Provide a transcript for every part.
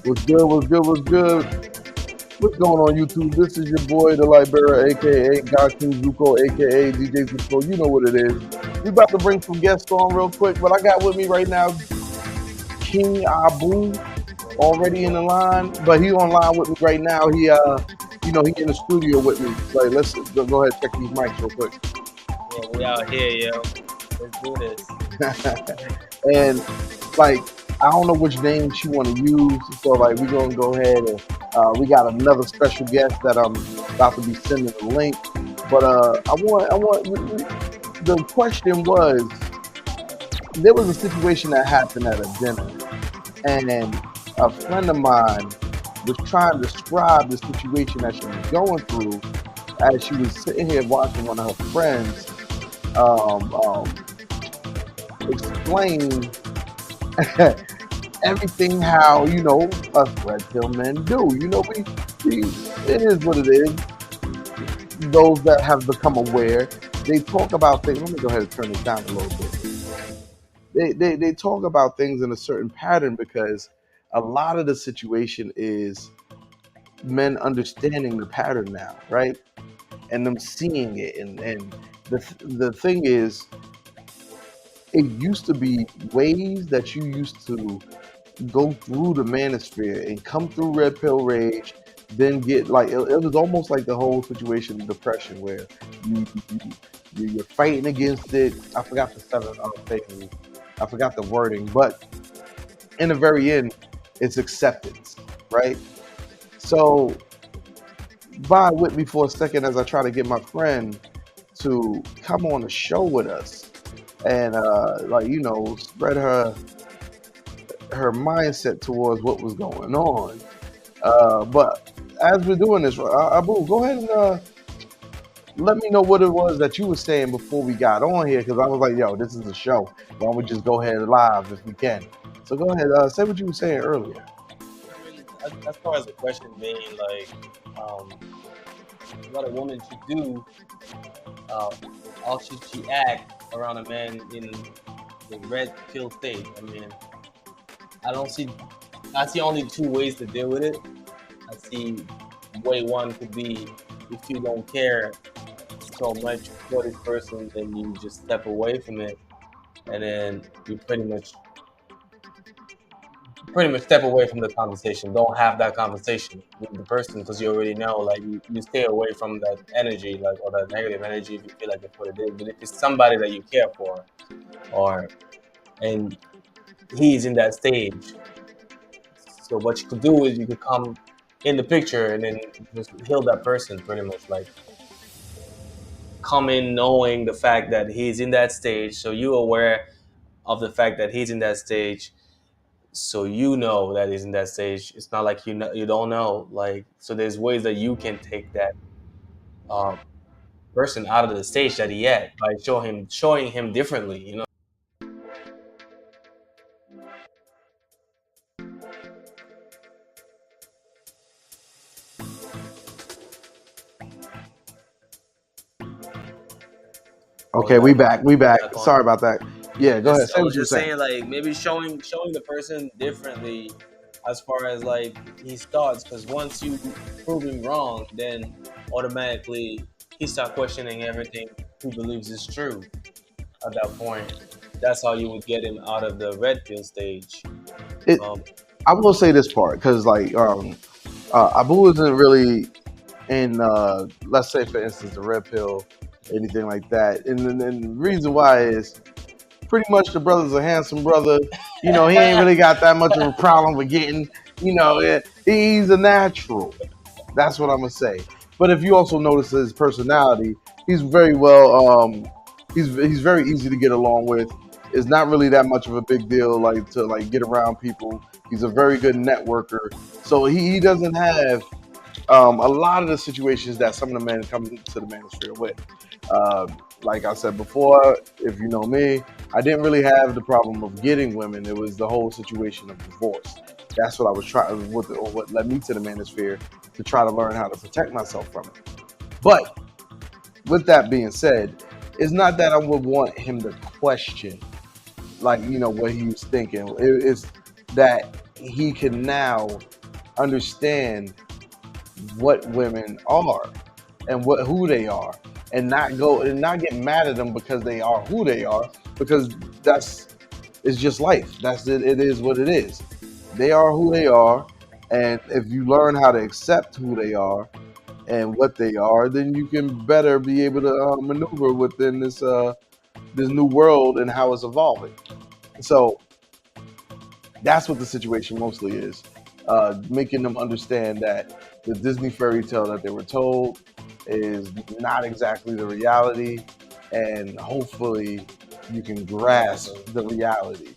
What's good? What's good? What's good? What's going on YouTube? This is your boy, the Libera, aka Gaku Zuko, aka DJ Zuko. You know what it is. We about to bring some guests on real quick, but I got with me right now King Abu already in the line, but he online with me right now. He in the studio with me. Like, let's go ahead and check these mics real quick. Yeah, we out here, yo. Let's do this. And like, I don't know which name she want to use, so like we're gonna go ahead and we got another special guest that I'm about to be sending a link. But the question was, there was a situation that happened at a dinner, and a friend of mine was trying to describe the situation that she was going through as she was sitting here watching one of her friends um, um, explain everything how us red pill men do. We it is what it is. Those that have become aware, they talk about things. Let me go ahead and turn this down a little bit. They talk about things in a certain pattern because a lot of the situation is men understanding the pattern now, right? And them seeing it, and the thing is, it used to be ways that you used to go through the manosphere and come through red pill rage, then get like it was almost like the whole situation of depression where you, you're fighting against it. I forgot the seven things. I forgot the wording, but in the very end, it's acceptance, right? So vibe with me for a second as I try to get my friend to come on the show with us and spread her mindset towards what was going on. But as we're doing this, Abu, go ahead and let me know what it was that you were saying before we got on here, because I was like, yo, this is a show. Why don't we just go ahead live if we can? So go ahead, say what you were saying earlier. I mean, as far as the question being like, um, what a woman should do, uh, how should she act around a man in the red pill state? I mean, I don't see. I see only two ways to deal with it. I see way one could be if you don't care so much for this person, then you just step away from it, and then you pretty much step away from the conversation. Don't have that conversation with the person because you already know, like you stay away from that energy, like or that negative energy if you feel like that's what it is. But if it's somebody that you care for, or and he's in that stage, so what you could do is you could come in the picture and then just heal that person pretty much like come in knowing the fact that he's in that stage, so you aware of the fact that he's in that stage, so you know that he's in that stage. It's not like you don't know. Like so, there's ways that you can take that uh, person out of the stage that he at by showing him differently. You know. Oh, Okay, is we that back. We back. back on? Sorry about that. Yeah, go ahead. Just I Say what was you were just saying. saying like maybe showing the person differently as far as like his thoughts, because once you prove him wrong, then automatically he start questioning everything he believes is true at that point. That's how you would get him out of the red pill stage. It. Um, I will say this part because Abu isn't really in let's say for instance the red pill, anything like that. And the reason why is pretty much the brother's a handsome brother. He ain't really got that much of a problem with getting. He's a natural. That's what I'm gonna say. But if you also notice his personality, he's very well. He's very easy to get along with. It's not really that much of a big deal, like to like get around people. He's a very good networker, so he doesn't have a lot of the situations that some of the men come to the manosphere with. Like I said before, if you know me, I didn't really have the problem of getting women. It was the whole situation of divorce. That's what I was trying, what led me to the manosphere to try to learn how to protect myself from it. But with that being said, it's not that I would want him to question, like what he was thinking. It's that he can now understand what women are and who they are, and not get mad at them because they are who they are, because that's it's just life. That's it. It is what it is. They are who they are, and if you learn how to accept who they are and what they are, then you can better be able to maneuver within this new world and how it's evolving. So that's what the situation mostly is, making them understand that the Disney fairy tale that they were told is not exactly the reality, and hopefully you can grasp Exactly. the reality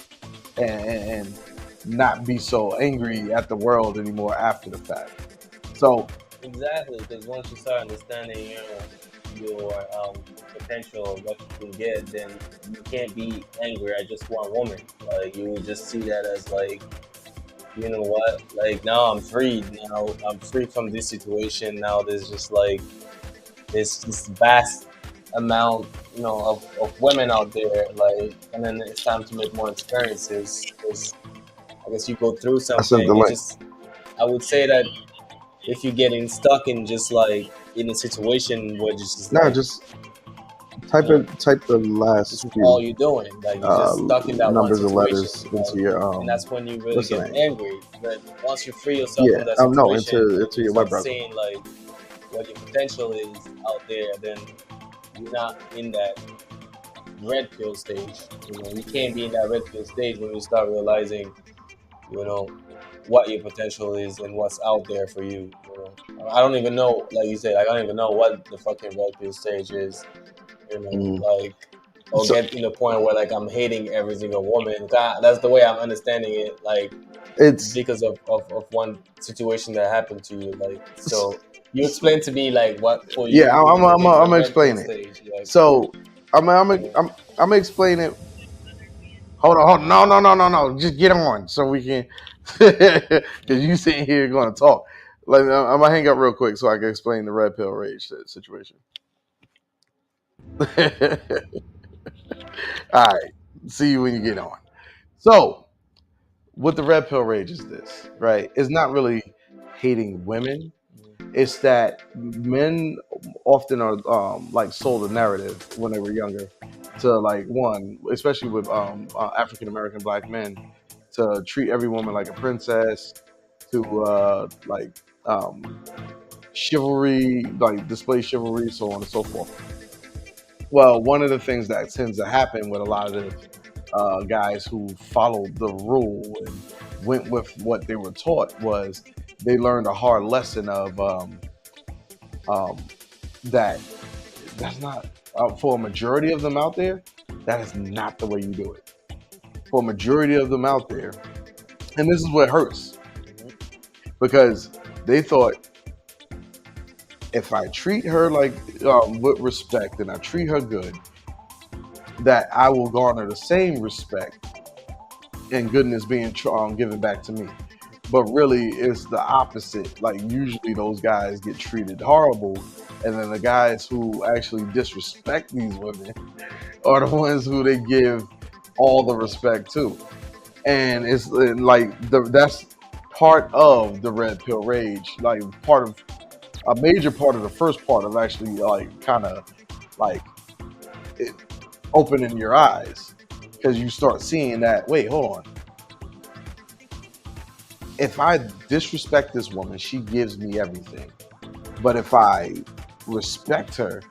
and not be so angry at the world anymore after the fact. So Exactly, because once you start understanding your potential, what you can get, then you can't be angry at just one woman. Like you will just see that as like, you know what? Like now I'm freed. Now I'm free from this situation. Now there's just like this vast amount, of women out there. Like, and then it's time to make more experiences. Because I guess you go through I sent the something. It's link. just I would say that if you're getting stuck in just like in a situation where just No, like, just you know type the this last is all few you're doing, like you're just stuck in that one numbers and situation, letters into like, your and that's when you really get listening. angry. But once you free yourself Yeah. from that No, situation and into you your web start browser. seeing like what your potential is out there, then you're not in that red pill stage. You can't be in that red pill stage when you start realizing, you know, what your potential is and what's out there for you. I don't even know, like you said, I don't even know what the fucking red pill stage is. Mm. Like, or So get in the point where like I'm hating every single woman. That's the way I'm understanding it. Like it's because of one situation that happened to you. Like so, you explain to me like what for yeah. you is I'm the gonna red pill explain it. stage. Like, So uh, I'm gonna explain it. Hold on. No, no, no, no, no. Just get on so we can, because you sitting here going to talk. Like I'm gonna hang up real quick so I can explain the red pill rage situation. All right. See you when you get on. So, what the red pill rage is this, right? It's not really hating women. It's that men often are like sold a narrative when they were younger to like one, especially with African American black men, to treat every woman like a princess, to um, chivalry, like display chivalry, so on and so forth. Well, one of the things that tends to happen with a lot of guys who followed the rule and went with what they were taught was they learned a hard lesson of um, that that's not for a majority of them out there. That is not the way you do it. For a majority of them out there, and this is what hurts because they thought if I treat her like with respect and I treat her good, that I will garner the same respect and goodness being given back to me. But really, it's the opposite. Like usually, those guys get treated horrible, and then the guys who actually disrespect these women are the ones who they give all the respect to. And it's like that's part of the red pill rage. Like part of a major part of the first part of actually like kind of like it, opening your eyes because you start seeing that. Wait, hold on. If I disrespect this woman, she gives me everything. But if I respect her,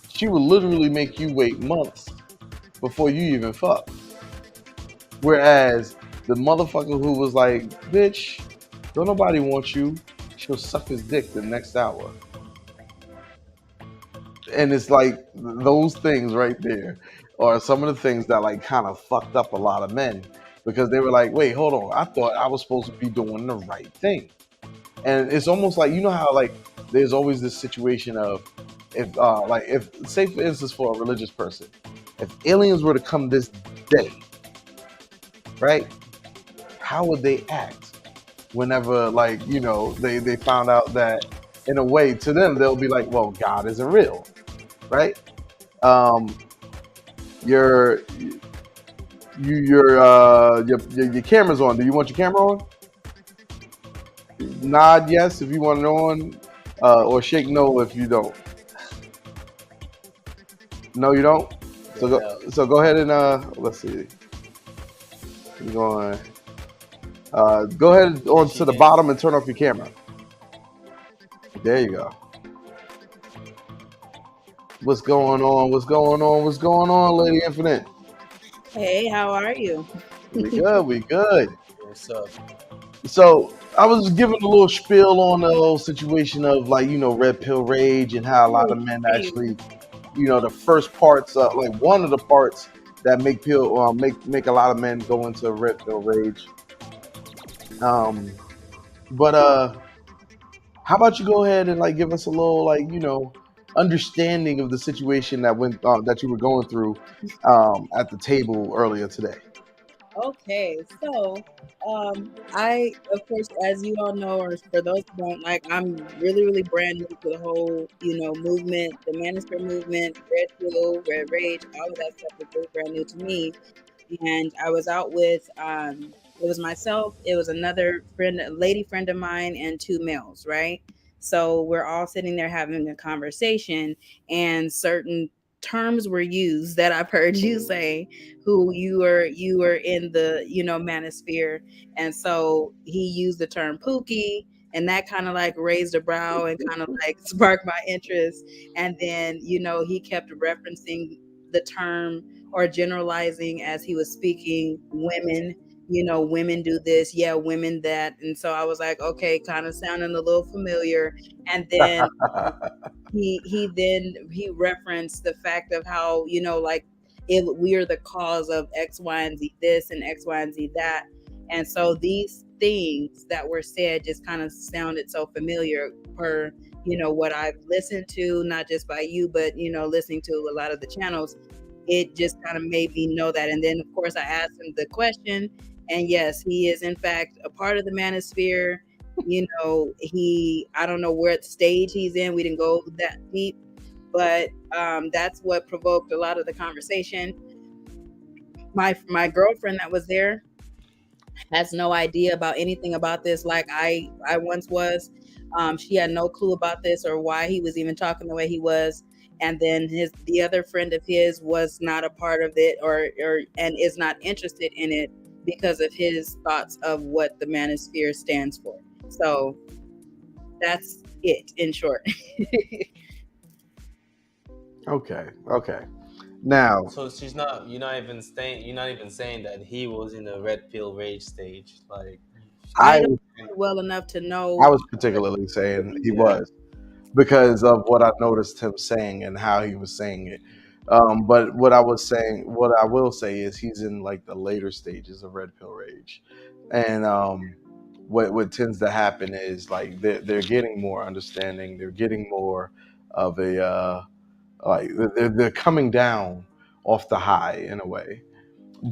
she will literally make you wait months before you even fuck. Whereas the motherfucker who was like, bitch, don't nobody want you, she'll suck his dick the next hour. And it's like those things right there are some of the things that like kind of fucked up a lot of men because they were like, wait, hold on, I thought I was supposed to be doing the right thing. And it's almost like you know how like there's always this situation of if say for instance for a religious person, if aliens were to come this day, right? How would they act whenever like they found out that in a way to them they'll be like, well, God isn't real, right? Um, your your camera's on. Do you want your camera on? Nod yes if you want it on, or shake no if you don't. No, you don't. So Yeah, go. no. So go ahead and let's see. You're going. Go ahead Yeah, on she to the can. bottom and turn off your camera. There you go. What's going on? What's going on? What's going on, Lady Infinite? Hey, how are you? We good. We good. What's up? So I was giving a little spiel on the whole situation of like red pill rage and how a lot Oh, of men shoot. actually, the first parts, like one of the parts that make a lot of men go into red pill rage. Um, but how about you go ahead and like give us a little understanding of the situation that you were going through at the table earlier today. Okay, so of course, as you all know, or for those who don't, like, I'm really, really brand new to the whole, movement, the Manosphere movement, Red Pill, Red Rage, all of that stuff is really brand new to me. And I was out with, it was myself, it was another friend, a lady friend of mine, and two males, right? So we're all sitting there having a conversation, and certain terms were used that I've heard you say, who you were in the manosphere. And so he used the term pookie, and that kind of like raised a brow and kind of like sparked my interest. And then he kept referencing the term, or generalizing as he was speaking, women. Women do this, yeah, women that. And so I was like, okay, kind of sounding a little familiar. And then he referenced the fact of how, like, we are the cause of X, Y, and Z this and X, Y, and Z that. And so these things that were said just kind of sounded so familiar per what I've listened to, not just by you, but listening to a lot of the channels. It just kind of made me know that. And then of course I asked him the question, and yes, he is in fact a part of the manosphere. I don't know where stage he's in. We didn't go that deep, but that's what provoked a lot of the conversation. My girlfriend that was there has no idea about anything about this, like I once was. She had no clue about this or why he was even talking the way he was. And then the other friend of his was not a part of it, or and is not interested in it because of his thoughts of what the manosphere stands for. So that's it in short. Okay, okay. Now, So she's not. You're not even saying. You're not even saying that he was in the red pill rage stage. Like, I I don't know well enough to I know. was particularly saying he yeah. was because of what I noticed him saying and how he was saying it. But what I will say is he's in like the later stages of red pill rage, and what tends to happen is like they're getting more understanding, they're getting more of a like they're coming down off the high in a way.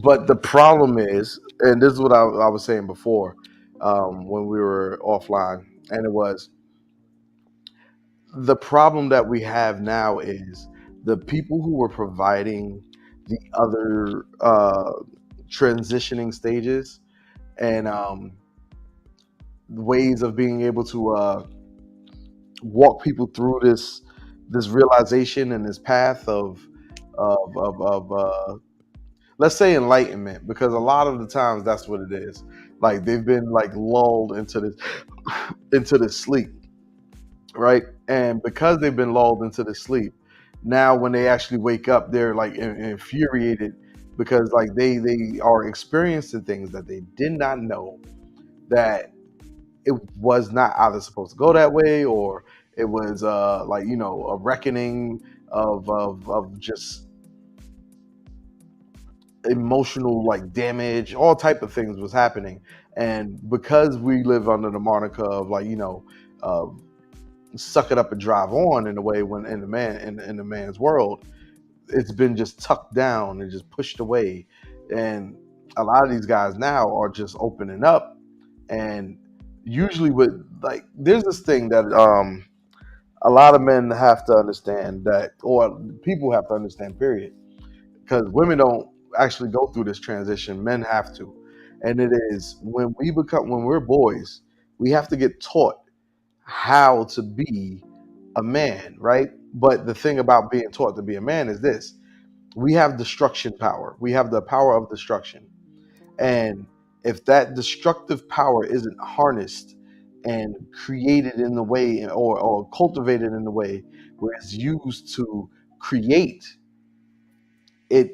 But the problem is, and this is what I was saying before when we were offline, and it was the problem that we have now is the people who were providing the other transitioning stages and ways of being able to walk people through this realization and this path of let's say enlightenment, because a lot of the times that's what it is. Like they've been like lulled into this into this sleep, right? And because they've been lulled into this sleep, now when they actually wake up, they're like infuriated because like they are experiencing things that they did not know that it was not either supposed to go that way, or it was like a reckoning of just emotional like damage, all type of things was happening. And because we live under the moniker of like uh, suck it up and drive on in a way, when in the man's world, it's been just tucked down and just pushed away. And a lot of these guys now are just opening up. And usually with like there's this thing that a lot of men have to understand, that or people have to understand, period, because women don't actually go through this transition, men have to. And it is when we're boys, we have to get taught how to be a man, right? But the thing about being taught to be a man is this: we have destruction power. We have the power of destruction. And if that destructive power isn't harnessed and created in the way, or cultivated in the way where it's used to create, it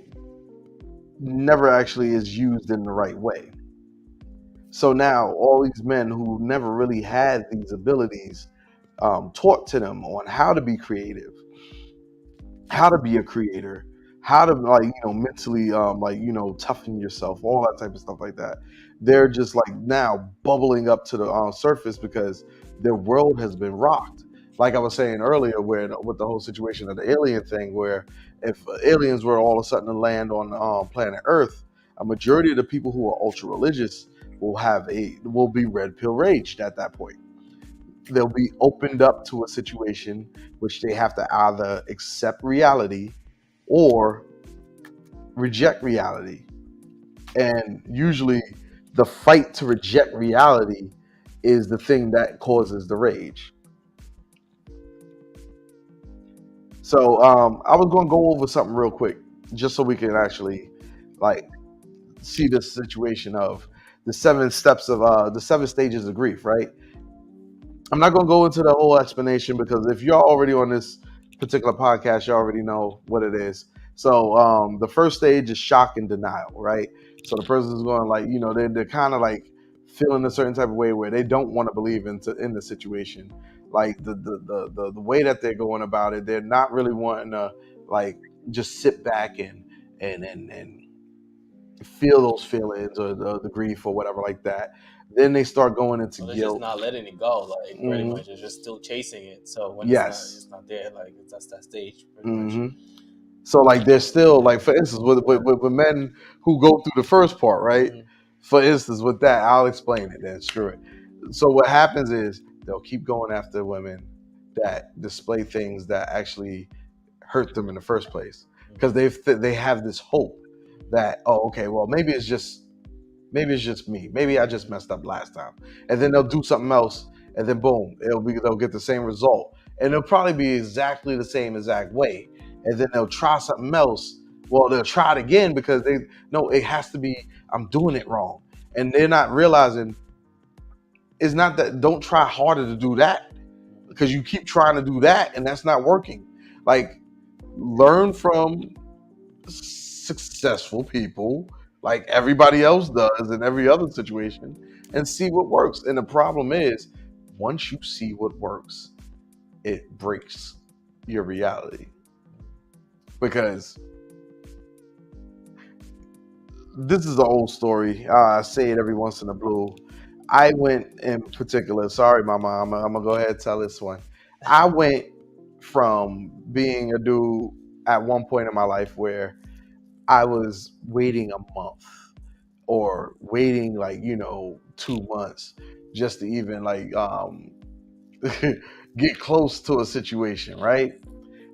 never actually is used in the right way. So now all these men who never really had these abilities taught to them on how to be creative, how to be a creator, how to, like, mentally, like, toughen yourself, all that type of stuff like that. They're just like now bubbling up to the surface because their world has been rocked. Like I was saying earlier, where with the whole situation of the alien thing, where if aliens were all of a sudden to land on planet Earth, a majority of the people who are ultra religious will be red pill raged at that point. They'll be opened up to a situation which they have to either accept reality or reject reality. And usually the fight to reject reality is the thing that causes the rage. So I was going to go over something real quick, just so we can actually like see this situation of the 7 steps of the 7 stages of grief, right? I'm not going to go into the whole explanation because if you're already on this particular podcast, you already know what it is. So the first stage is shock and denial, right? So the person's going like, they're kind of like feeling a certain type of way where they don't want to believe in the situation. Like the way that they're going about it, they're not really wanting to like just sit back and feel those feelings or the grief or whatever like that. Then they start going into They're guilt. just not letting it go, like pretty Mhm. much. They're just still chasing it. So when Yes. it's not there, like that's that stage pretty much. So like they're still like, for instance, with men who go through the first part, right? Mhm. For instance, with that, I'll explain it then. Screw it. So what happens is they'll keep going after women that display things that actually hurt them in the first place because they have this hope that, oh, okay, well, maybe it's just me. Maybe I just messed up last time, and then they'll do something else, and then boom, they'll get the same result, and it'll probably be exactly the same exact way, and then they'll try something else. Well, they'll try it again because they know it has to be, I'm doing it wrong, and they're not realizing it's not that. Don't try harder to do that because you keep trying to do that, and that's not working. Like, learn from successful people like everybody else does in every other situation and see what works. And the problem is, once you see what works, it breaks your reality. Because this is an old story. I say it every once in a blue. I went in particular, sorry, Mama, I'm going to go ahead and tell this one. I went from being a dude at one point in my life where I was waiting a month or waiting like 2 months just to even like get close to a situation, right?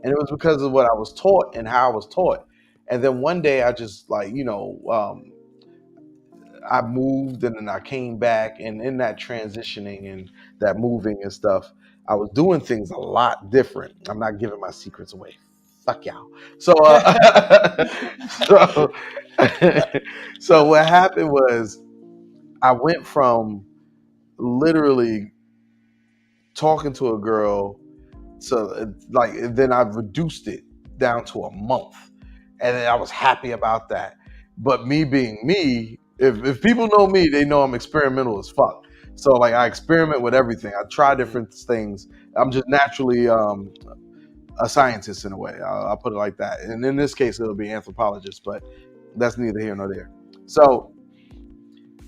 And it was because of what I was taught and how I was taught. And then one day I just like I moved and then I came back, and in that transitioning and that moving and stuff, I was doing things a lot different. I'm not giving my secrets away. Fuck y'all. So, so, so what happened was I went from literally talking to a girl to like, and then I reduced it down to a month, and then I was happy about that. But me being me, if people know me, they know I'm experimental as fuck. So like I experiment with everything. I try different things. I'm just naturally a scientist in a way. I'll put it like that. And in this case, it'll be anthropologist, but that's neither here nor there. So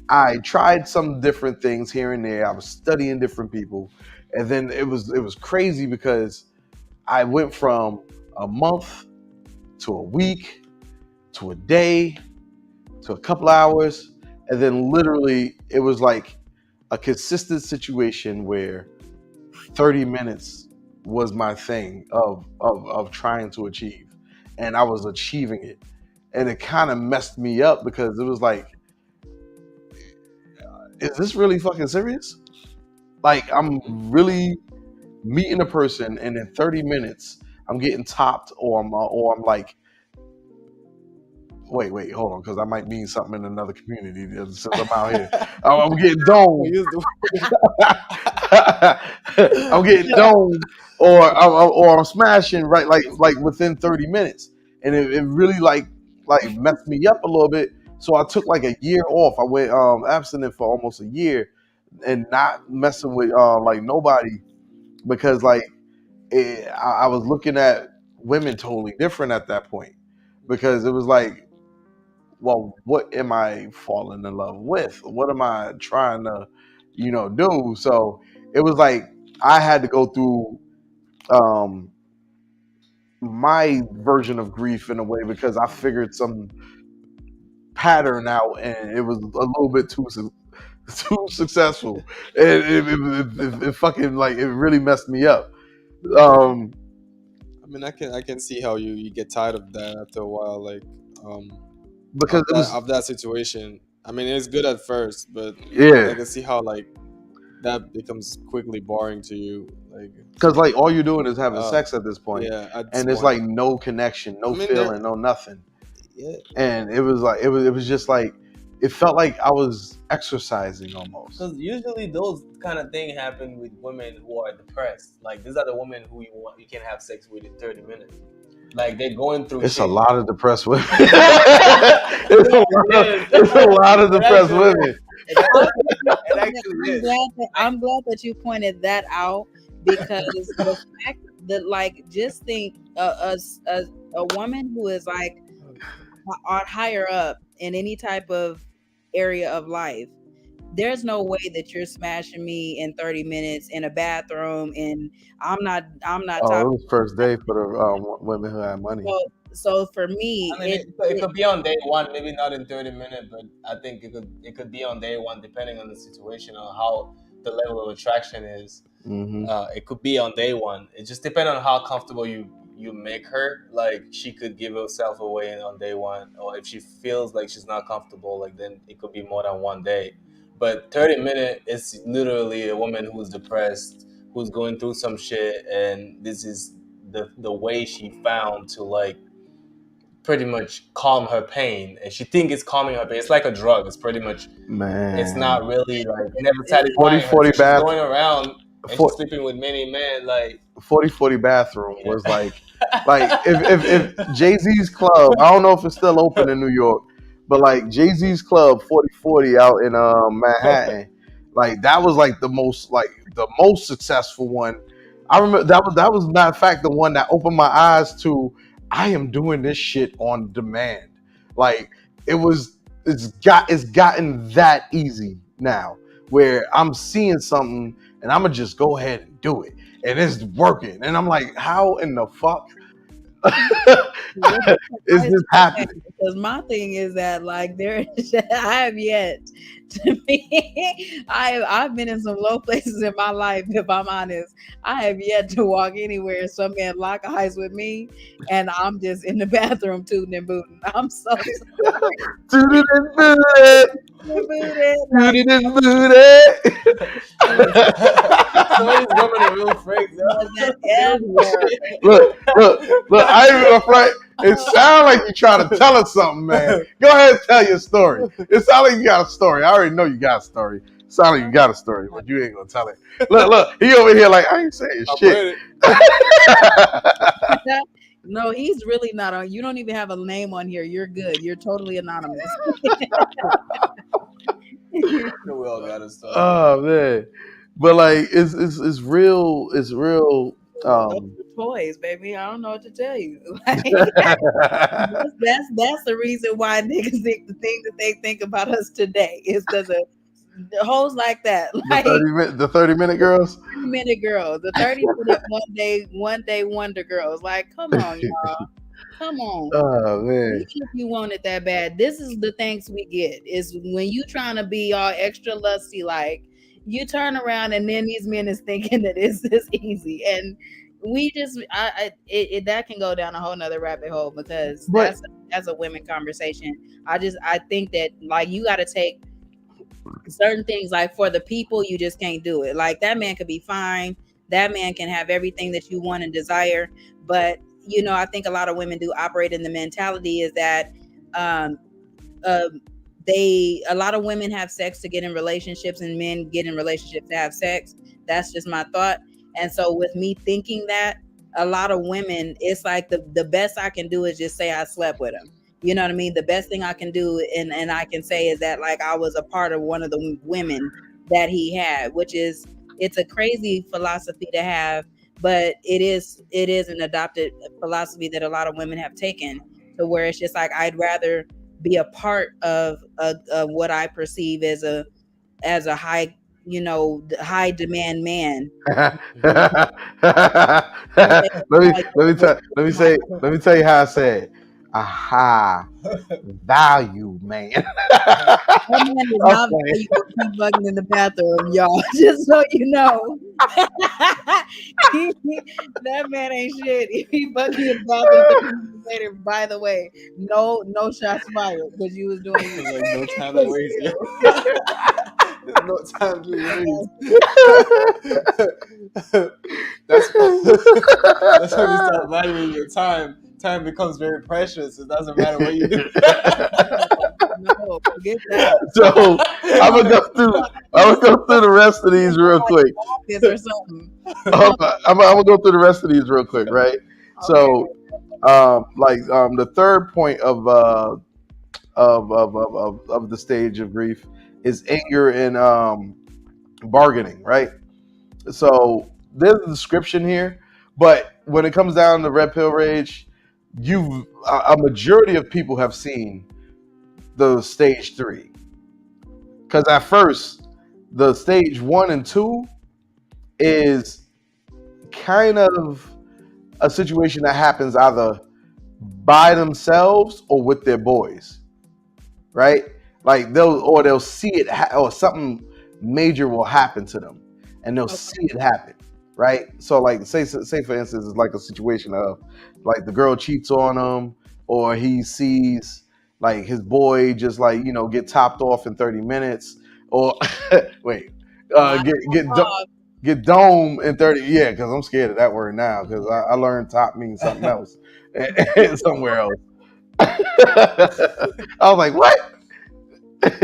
I tried some different things here and there. I was studying different people, and then it was crazy because I went from a month to a week to a day to a couple hours, and then literally it was like a consistent situation where 30 minutes was my thing of trying to achieve, and I was achieving it, and it kind of messed me up because it was like, is this really fucking serious? Like I'm really meeting a person, and in 30 minutes, I'm getting topped, or I'm like, wait, hold on, because I might mean something in another community since I'm out here. I'm getting domed. Use the- I'm getting domed, or I'm smashing right like within 30 minutes, and it really like messed me up a little bit. So I took like a year off. I went abstinent for almost a year, and not messing with like nobody, because like I was looking at women totally different at that point, because it was like, well, what am I falling in love with? What am I trying to, do? So it was like I had to go through um, my version of grief in a way, because I figured some pattern out, and it was a little bit too successful, and it fucking like it really messed me up. Um, I mean, I can see how you get tired of that after a while, like because it was of that situation. I mean, it's good at first, but yeah, I can see how like that becomes quickly boring to you. Like, because like all you're doing is having uh, sex at this point, yeah, at this and it's point. like no connection, no I mean, feeling, no nothing. Yeah, And it was like it was just like it felt like I was exercising almost. Because usually those kind of things happen with women who are depressed. Like these are the women who you can have sex with in 30 minutes. Like they're going through. It's shit. a lot of depressed women. it's a lot of depressed women. It actually is. I'm glad that you pointed that out, because the fact that, like, just think a woman who is like higher up in any type of area of life, there's no way that you're smashing me in 30 minutes in a bathroom, and I'm not Oh, it talking. was first day for the women who had money. So for me, I mean, it could be on day one, maybe not in 30 minutes, but I think it could be on day one, depending on the situation or how the level of attraction is. Mm-hmm. It could be on day one. It just depends on how comfortable you make her. Like she could give herself away on day one, or if she feels like she's not comfortable, like then it could be more than one day. But 30 minutes is literally a woman who's depressed, who's going through some shit, and this is the way she found to like pretty much calm her pain, and she think it's calming her pain. It's like a drug. It's pretty much. Man, It's not really like never satisfying her. 40 So she's bath- going around and for- she's sleeping with many men. Like 40/40 bathroom was like if Jay-Z's club, I don't know if it's still open in New York, but like Jay-Z's club 40/40 out in Manhattan, like that was like the most successful one. I remember that was not in fact the one that opened my eyes to I am doing this shit on demand. Like it's gotten that easy now, where I'm seeing something and I'm gonna just go ahead and do it, and it's working, and I'm like, how in the fuck is this happening? Because my thing is that, like, I have yet to be. I've been in some low places in my life. If I'm honest, I have yet to walk anywhere some man lock eyes with me, and I'm just in the bathroom tooting and booting. I'm so sorry. Tootin' and bootin', tootin' and bootin'. some of these women are real freaks. Look! I ain't even afraid. It sounds like you're trying to tell us something, man. Go ahead and tell your story. It sounds like you got a story. I already know you got a story. It sounds like you got a story, but you ain't gonna tell it. Look, he over here like I ain't saying shit. No, he's really not on. You don't even have a name on here. You're good. You're totally anonymous. We all got a story. Oh man, but like it's real. It's real. Those are toys, baby. I don't know what to tell you. Like, that's the reason why niggas think the thing that they think about us today is because of the hoes like that. Like the 30-minute girls. 30-minute girls, the 30-minute one day wonder girls. Like, come on, y'all. Come on. Oh man. Even if you want it that bad, this is the things we get. Is when you trying to be all extra lusty, like you turn around and then these men is thinking that it's this easy, and we just that can go down a whole nother rabbit hole, because that's a women conversation. I think that, like, you got to take certain things, like for the people, you just can't do it. Like that man could be fine, that man can have everything that you want and desire, but I think a lot of women do operate in the mentality is that um uh, a lot of women have sex to get in relationships and men get in relationships to have sex. That's just my thought. And so with me thinking that, a lot of women, it's like the best I can do is just say I slept with him. You know what I mean? The best thing I can do and I can say is that like I was a part of one of the women that he had, which is, it's a crazy philosophy to have, but it is an adopted philosophy that a lot of women have taken, to where it's just like I'd rather be a part of what I perceive as a high, high demand man. Let me tell you how I said a high value man. That man is I'm not playing. valuable. Keep bugging in the bathroom, y'all. Just so you know. That man ain't shit. If he bugging in the bathroom 30 minutes later, by the way, no shots fired because you was doing you. Like no time to waste. Yeah. No time to waste. That's when you start valuing your time. Time becomes very precious. It doesn't matter what you do. No, forget that. So I'm gonna go through the rest of these real quick. Office or something. I'm gonna go through the rest of these real quick, right? So, the third point of the stage of grief is anger and bargaining, right? So there's a description here, but when it comes down to red pill rage, a majority of people have seen the stage 3, because at first the stage 1 and 2 is kind of a situation that happens either by themselves or with their boys, right? Like they'll see it or something major will happen to them, and they'll see it happen, right? So like say for instance, it's like a situation of like the girl cheats on him, or he sees like his boy just like get topped off in 30 minutes, or wait, get dome in 30. Yeah, because I'm scared of that word now, because I learned top means something else somewhere else. I was like, what?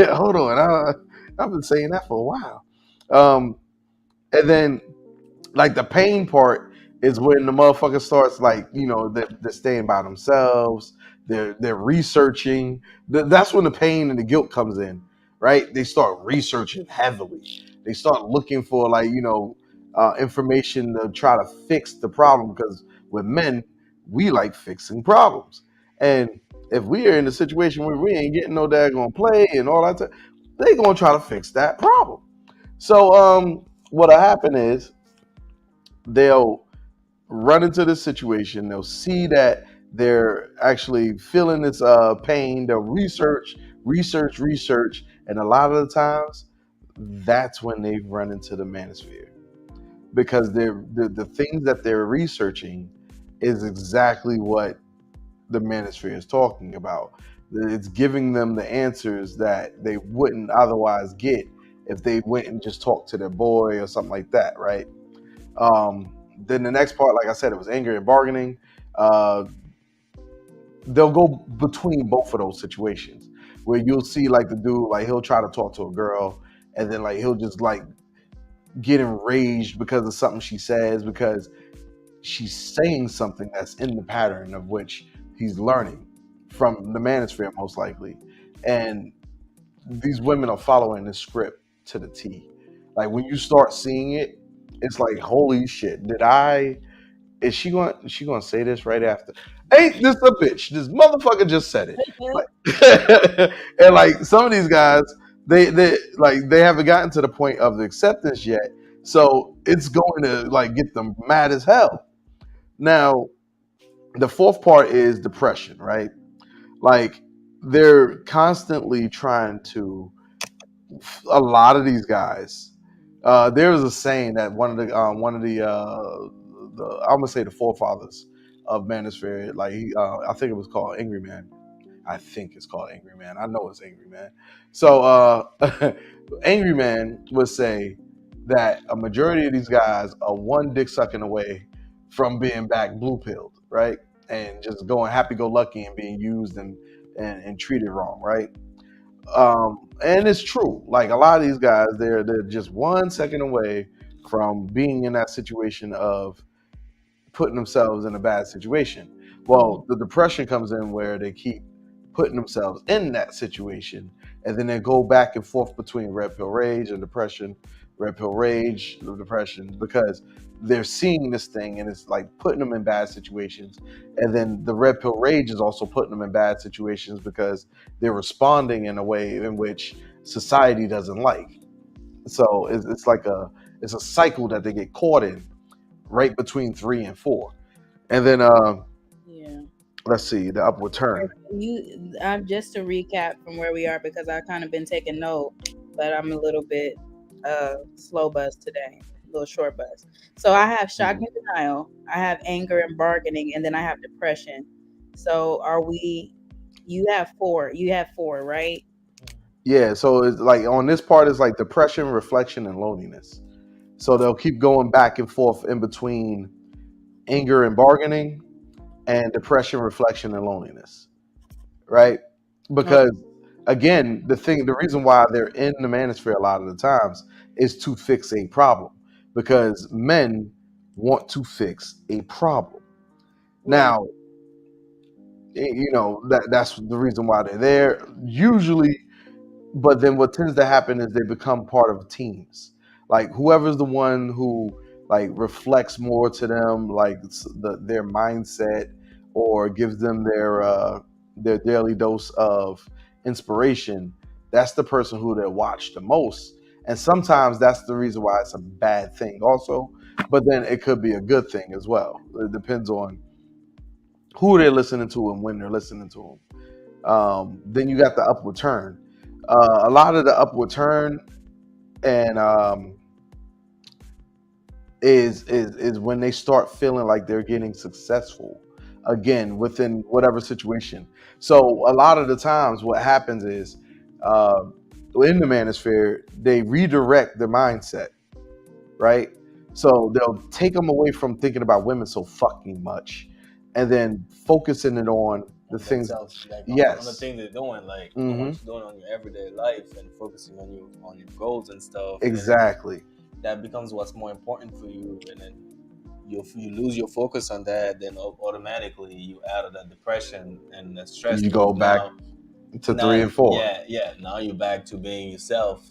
Hold on, I've been saying that for a while. And then like the pain part is when the motherfucker starts like they're staying by themselves, they're researching. That's when the pain and the guilt comes in, right? They start researching heavily. They start looking for like information to try to fix the problem, because with men we like fixing problems, and if we are in a situation where we ain't getting no daggone play and all that, they gonna try to fix that problem. So what'll happen is they'll run into this situation. They'll see that they're actually feeling this pain. They'll research, and a lot of the times, that's when they run into the manosphere, because the things that they're researching is exactly what the manosphere is talking about. It's giving them the answers that they wouldn't otherwise get if they went and just talked to their boy or something like that, right? Then the next part, like I said, it was anger and bargaining. They'll go between both of those situations, where you'll see like the dude, like he'll try to talk to a girl, and then like he'll just like get enraged because of something she says, because she's saying something that's in the pattern of which he's learning from the manosphere, most likely. And these women are following this script to the T. Like when you start seeing it, it's like, holy shit, is she going to say this right after? Ain't this a bitch? This motherfucker just said it. Like, and like some of these guys, they haven't gotten to the point of the acceptance yet. So it's going to like get them mad as hell. Now, the fourth part is depression, right? Like they're constantly trying to, a lot of these guys, there was a saying that one of the I'm gonna say the forefathers of manosphere, like I think it was called Angry Man. I think it's called Angry Man. I know it's Angry Man. So Angry Man would say that a majority of these guys are one dick sucking away from being back blue pilled, right? And just going happy go lucky and being used and treated wrong, right? And it's true. Like a lot of these guys, they're just 1 second away from being in that situation of putting themselves in a bad situation. Well, the depression comes in where they keep putting themselves in that situation, and then they go back and forth between red pill rage and depression, red pill rage, depression, because they're seeing this thing and it's like putting them in bad situations. And then the red pill rage is also putting them in bad situations because they're responding in a way in which society doesn't like. So it's like it's a cycle that they get caught in right between 3 and 4. And then Yeah. let's see the upward turn. Just to recap from where we are, because I kind of been taking note, but I'm a little bit slow buzz today, a little short buzz. So I have shock and denial, I have anger and bargaining, and then I have depression. So you have four, right? Yeah, so it's like on this part is like depression, reflection, and loneliness. So they'll keep going back and forth in between anger and bargaining and depression, reflection, and loneliness, right? Because again, the reason why they're in the manosphere a lot of the times is to fix a problem, because men want to fix a problem. Now, that's the reason why they're there usually. But then what tends to happen is they become part of teams. Like whoever's the one who like reflects more to them, like their mindset, or gives them their daily dose of inspiration. That's the person who they watch the most. And sometimes that's the reason why it's a bad thing, also. But then it could be a good thing as well. It depends on who they're listening to and when they're listening to them. Then you got the upward turn. A lot of the upward turn and is when they start feeling like they're getting successful again within whatever situation. So a lot of the times, what happens is uh, in the manosphere they redirect their mindset, right? So they'll take them away from thinking about women so fucking much, and then focusing it on the things. themselves, like Yes. on the thing they're doing, like Mhm. what you're doing on your everyday life and focusing on your goals and stuff. Exactly. And that becomes what's more important for you, and then you lose your focus on that, then automatically you out of that depression and that stress. You go back to 3 and 4. Yeah. Now you're back to being yourself,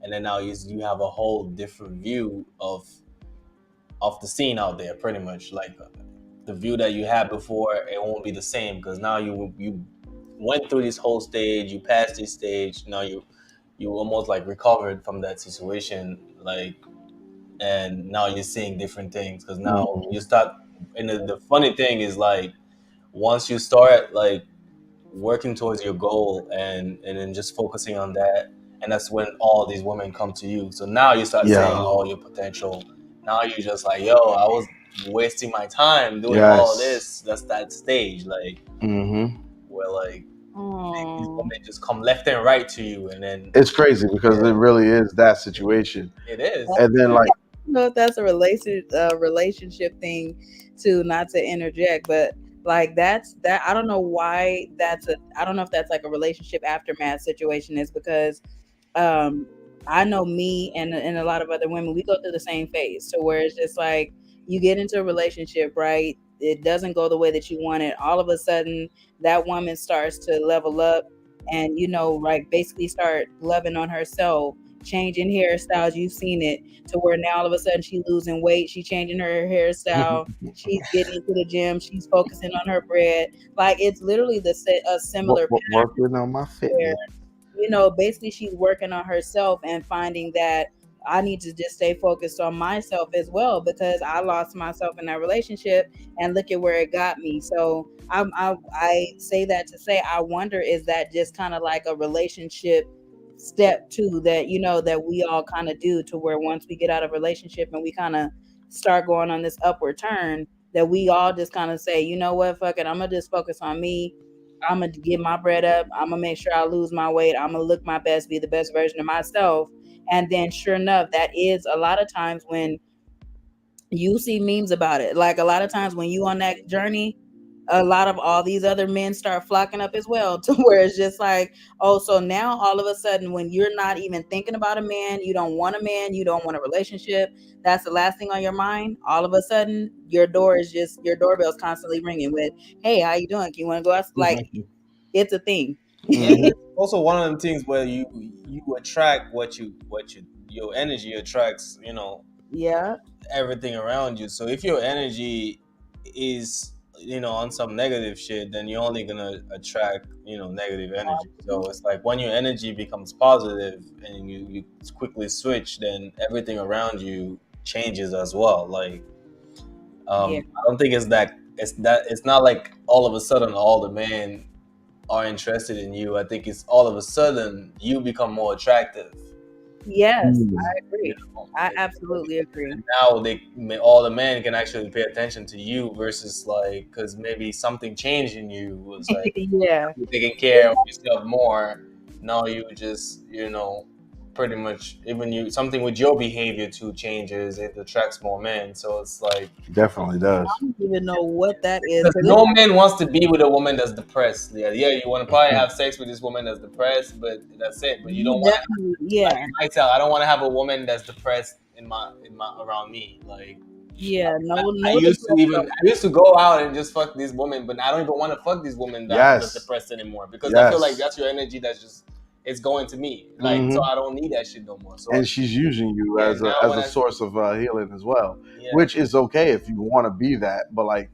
and then now you have a whole different view of the scene out there, pretty much. Like the view that you had before, it won't be the same because now you went through this whole stage, you passed this stage, now you almost like recovered from that situation, like, and now you're seeing different things because now you start. And the funny thing is, like, once you start like working towards your goal and then just focusing on that, and that's when all these women come to you. So now you start seeing all your potential. Now you're just like, yo, I was wasting my time doing all of this. That's that stage, like, where like these women just come left and right to you, and then it's crazy because it really is that situation. it is. And then like, I don't know if that's a relationship thing too, not to interject, but like that's that. I don't know why I don't know if that's like a relationship aftermath situation, is because I know me and a lot of other women, we go through the same phase. So where it's just like you get into a relationship, right? It doesn't go the way that you want it. All of a sudden, that woman starts to level up and, right, basically start loving on herself, changing hairstyles. You've seen it to where now all of a sudden she's losing weight. She's changing her hairstyle. She's getting into the gym. She's focusing on her bread. Like it's literally a similar working on my fitness. Basically she's working on herself and finding that I need to just stay focused on myself as well, because I lost myself in that relationship and look at where it got me. So I say that to say, I wonder, is that just kind of like a relationship step two that, that we all kind of do, to where once we get out of relationship and we kind of start going on this upward turn, that we all just kind of say, you know what, fuck it, I'm gonna just focus on me. I'm gonna get my bread up. I'm gonna make sure I lose my weight. I'm gonna look my best, be the best version of myself. And then, sure enough, that is a lot of times when you see memes about it. Like a lot of times when you on that journey, a lot of all these other men start flocking up as well to where it's just like, oh, so now all of a sudden when you're not even thinking about a man, you don't want a man, you don't want a relationship, that's the last thing on your mind. All of a sudden your doorbell's constantly ringing with, hey, how you doing? Can you want to go out? Like it's a thing. And it's also one of them things where you attract your energy attracts, Yeah. everything around you. So if your energy is, on some negative shit, then you're only gonna attract, negative energy. So it's like when your energy becomes positive and you quickly switch, then everything around you changes as well. Like, Yeah. I don't think it's not like all of a sudden all the men are interested in you. I think it's all of a sudden you become more attractive. Yes, Mm. I You agree. know, I absolutely agree. and now all the men can actually pay attention to you versus like because maybe something changed in you was like Yeah. you taking care of yourself more. Now you just pretty much even you something with your behavior too changes. It attracts more men. So it's like Definitely does. I don't even know what that is because because no man wants to be with a woman that's depressed. Yeah, you want to probably have sex with this woman that's depressed, but that's it. But you you don't want definitely, like yeah, myself. I don't want to have a woman that's depressed in my around me. Like yeah, no, I no used to depression. go out and just fuck these women, but I don't even want to fuck these women that's Yes. depressed anymore because I feel like Yes. that's your energy that's just it's going to me. Like so Hmm. I don't need that shit no more. So And she's using you yeah, as a now as when a I source of healing as well, yeah which is okay if you want to be that. But like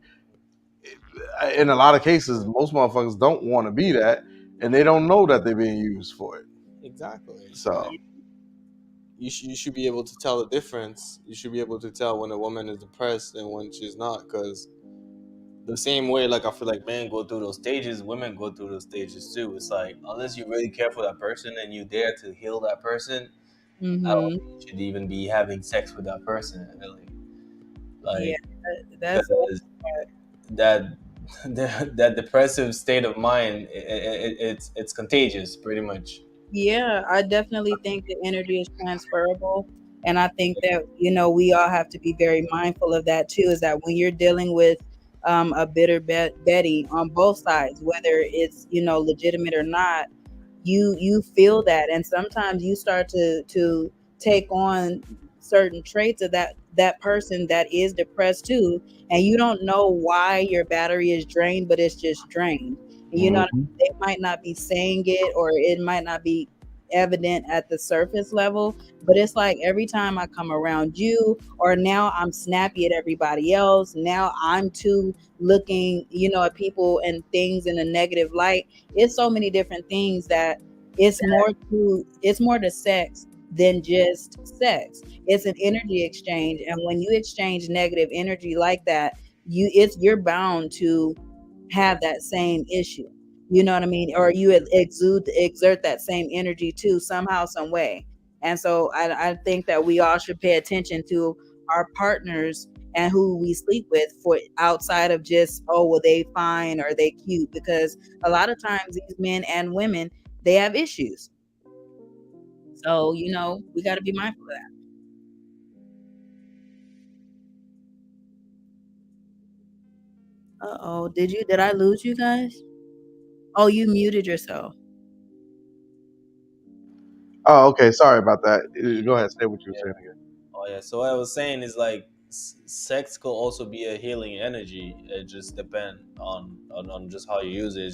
in a lot of cases, most motherfuckers don't want to be that, and they don't know that they're being used for it. Exactly. So You should be able to tell the difference. You should be able to tell when a woman is depressed and when she's not, because the same way like I feel like men go through those stages, women go through those stages too. It's like unless you really care for that person and you dare to heal that person, I don't Mm-hmm. think you should even be having sex with that person really. Yeah, Like that's because that that depressive state of mind it's contagious pretty much. yeah. I definitely think the energy is transferable, and I think that we all have to be very mindful of that too. Is that when you're dealing with a bitter Betty on both sides, whether it's legitimate or not, you feel that, and sometimes you start to take on certain traits of that person that is depressed too, and you don't know why your battery is drained, but it's just drained. And you know what I mhm. mean? They might not be saying it, or it might not be evident at the surface level, but it's like every time I come around you, or now I'm snappy at everybody else, now I'm too looking at people and things in a negative light. It's so many different things that it's more to sex than just sex. It's an energy exchange, and when you exchange negative energy like that, you're bound to have that same issue. You know what I mean? Or you exert that same energy too, somehow, some way. And so I think that we all should pay attention to our partners and who we sleep with, for outside of just, oh, well, they fine or they cute, because a lot of times these men and women, they have issues. So, we got to be mindful of that. Uh-oh, did I lose you guys? Oh, you muted yourself. Oh, okay. Sorry about that. Go ahead. Say what you were saying again. Oh yeah. So what I was saying is like sex could also be a healing energy. It just depends on just how you use it.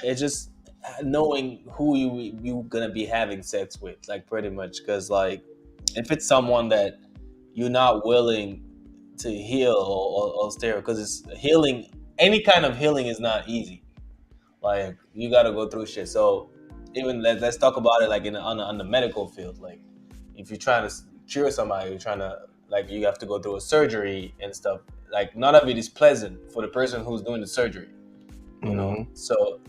It's just knowing who you gonna be having sex with, like pretty much. Because like if it's someone that you're not willing to heal or stay, because it's healing. Any kind of healing is not easy. Like you gotta go through shit. So even let's talk about it like on the medical field. Like if you're trying to cure somebody, you're trying to like you have to go through a surgery and stuff. Like none of it is pleasant for the person who's doing the surgery. Hmm. So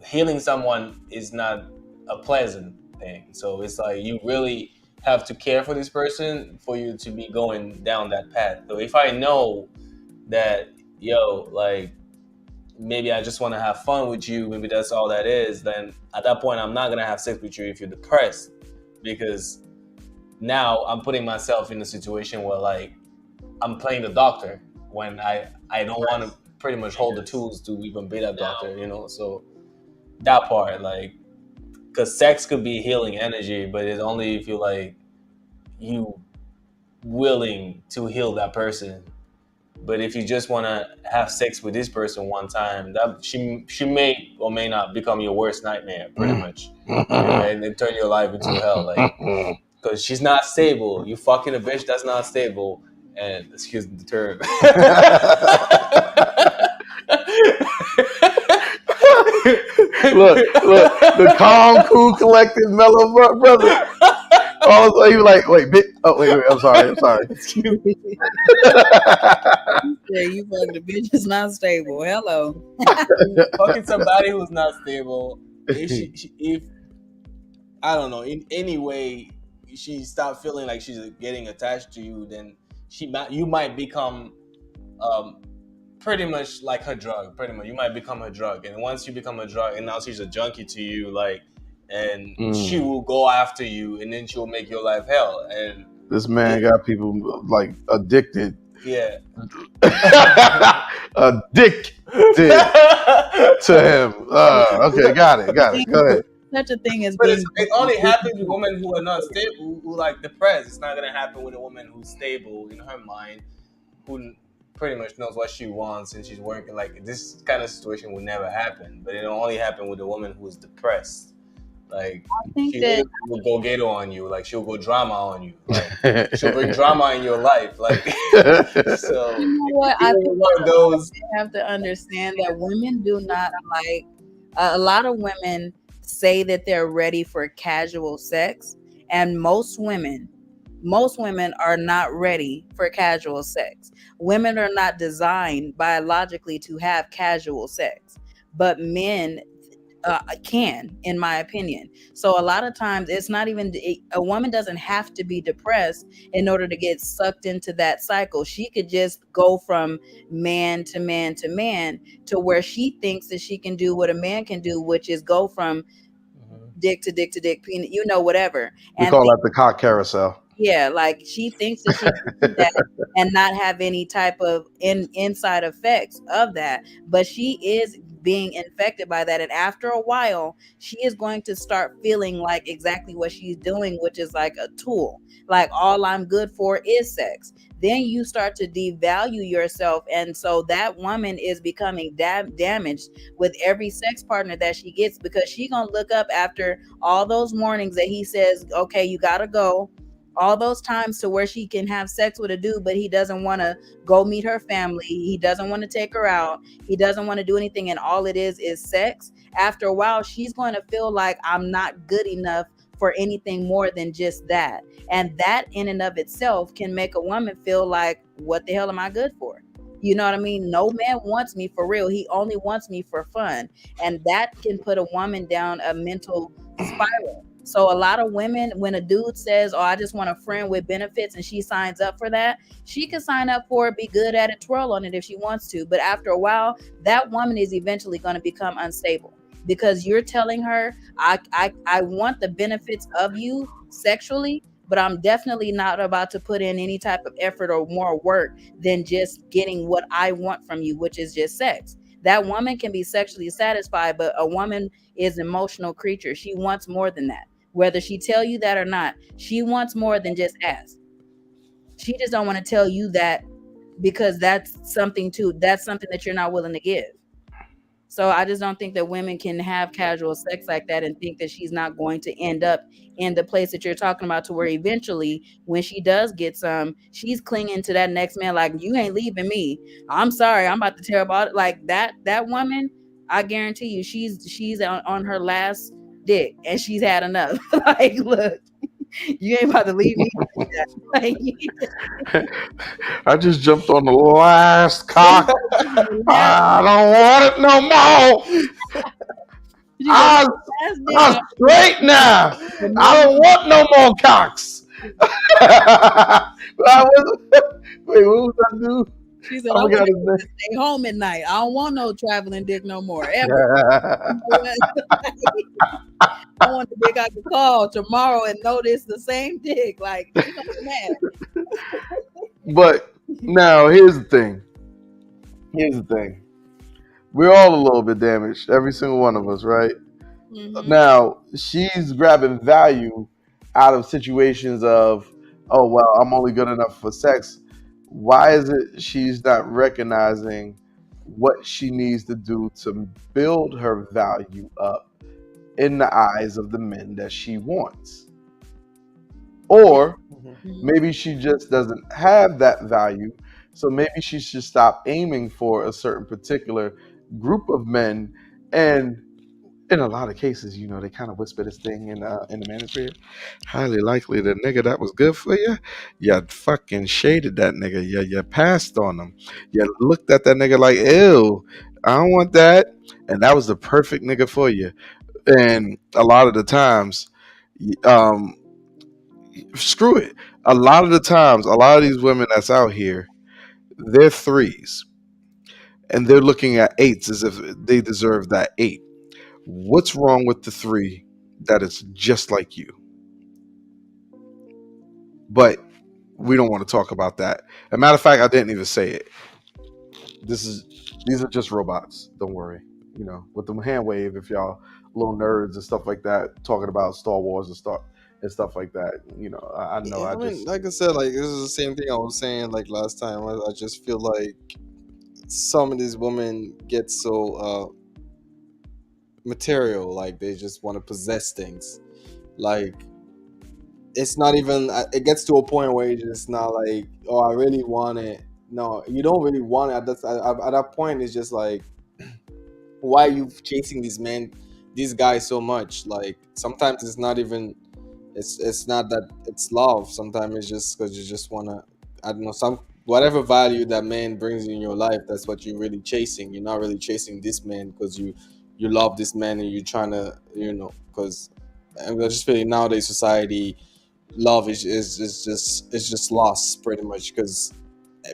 healing someone is not a pleasant thing. So it's like you really have to care for this person for you to be going down that path. So if I know that yo like maybe I just want to have fun with you, maybe that's all that is, then at that point I'm not gonna have sex with you if you're depressed, because now I'm putting myself in a situation where like I'm playing the doctor when I don't want to pretty much hold the tools to even be that doctor, you know. So that part, like, because sex could be healing energy, but it's only if you like you willing to heal that person. But if you just want to have sex with this person one time, that she may or may not become your worst nightmare, pretty much, and then turn your life into hell, like, because she's not stable. You fucking a bitch that's not stable, and excuse the term. Look, the calm, cool, collected, mellow brother. Oh, he was like, wait, wait, I'm sorry. Yeah, you fucking the bitch is not stable. Hello. Fucking somebody who's not stable. If I don't know, in any way she stop feeling like she's getting attached to you, then you might become pretty much like her drug. Pretty much, you might become her drug, and once you become a drug, and now she's a junkie to you, like, and she will go after you, and then she'll make your life hell. And this man got people like addicted. Yeah. Addicted to him. Okay, got it. Go ahead. Such a thing as But being. it only happens with women who are not stable, who like depressed. It's not gonna happen with a woman who's stable in her mind, who pretty much knows what she wants and she's working. Like, this kind of situation will never happen. But it'll only happen with a woman who's depressed. Like, I think she that will go ghetto on you. Like, she'll go drama on you. Like, she'll bring drama in your life. Like, so you know what? I even think one of those. you have to understand that women do not like. A lot of women say that they're ready for casual sex, and most women are not ready for casual sex. Women are not designed biologically to have casual sex, but men can, in my opinion. So a lot of times it's not even, a woman doesn't have to be depressed in order to get sucked into that cycle. She could just go from man to man to man to where she thinks that she can do what a man can do, which is go from dick to dick to dick, penis, whatever. We call that the cock carousel. Yeah, like she thinks that she can do that and not have any type of inside effects of that, but she is being infected by that, and after a while she is going to start feeling like exactly what she's doing, which is like a tool. Like, all I'm good for is sex. Then you start to devalue yourself, and so that woman is becoming damaged with every sex partner that she gets, because she gonna look up after all those mornings that he says, okay, you gotta go, all those times to where she can have sex with a dude, but he doesn't want to go meet her family. He doesn't want to take her out. He doesn't want to do anything. And all it is sex. After a while, she's going to feel like I'm not good enough for anything more than just that. And that in and of itself can make a woman feel like, what the hell am I good for? You know what I mean? No man wants me for real. He only wants me for fun. And that can put a woman down a mental spiral. So a lot of women, when a dude says, oh, I just want a friend with benefits, and she signs up for that, she can sign up for it, be good at it, twirl on it if she wants to. But after a while, that woman is eventually going to become unstable, because you're telling her, I want the benefits of you sexually, but I'm definitely not about to put in any type of effort or more work than just getting what I want from you, which is just sex. That woman can be sexually satisfied, but a woman is an emotional creature. She wants more than that. Whether she tell you that or not, she wants more than just ass. She just don't want to tell you that, because that's something that you're not willing to give. So I just don't think that women can have casual sex like that and think that she's not going to end up in the place that you're talking about, to where eventually when she does get some, she's clinging to that next man like, you ain't leaving me. I'm sorry, I'm about to tear about it. Like that woman, I guarantee you, she's on her last dick and she's had enough. Like, look, you ain't about to leave me. Like, I just jumped on the last cock. I don't want it no more. I'm straight now. I don't want no more cocks. Wait, what was that dude? She said, I "I want forgot to his name. stay home at night. I don't want no traveling dick no more ever. You know what? I want the dick I could call tomorrow and notice the same dick. Like, you know, man. But now here's the thing. Here's the thing. We're all a little bit damaged, every single one of us, right? Mm-hmm. Now she's grabbing value out of situations of, oh well, I'm only good enough for sex. Why is it she's not recognizing what she needs to do to build her value up in the eyes of the men that she wants? Or maybe she just doesn't have that value. So maybe she should stop aiming for a certain particular group of men. And in a lot of cases, they kind of whisper this thing in the manosphere. Highly likely the nigga that was good for you, you fucking shaded that nigga. You passed on him. You looked at that nigga like, ew, I don't want that. And that was the perfect nigga for you. And a lot of the times, um, screw it. A lot of the times, a lot of these women that's out here, they're threes. And they're looking at eights as if they deserve that eight. What's wrong with the three that is just like you? But we don't want to talk about that. As a matter of fact, I didn't even say it. These are just robots. Don't worry. With the hand wave, if y'all little nerds and stuff like that talking about Star Wars and stuff like that, I know. Yeah, I mean, like I said, like this is the same thing I was saying like last time. I just feel like some of these women get so material, like they just want to possess things. Like it's not even. It gets to a point where it's just not like, oh, I really want it. No, you don't really want it. At that point, it's just like, why are you chasing these guys so much? Like sometimes it's not even. It's not that it's love. Sometimes it's just because you just wanna. I don't know, some whatever value that man brings in your life. That's what you're really chasing. You're not really chasing this man because you love this man and you're trying to because I'm just feeling nowadays society love is just lost pretty much because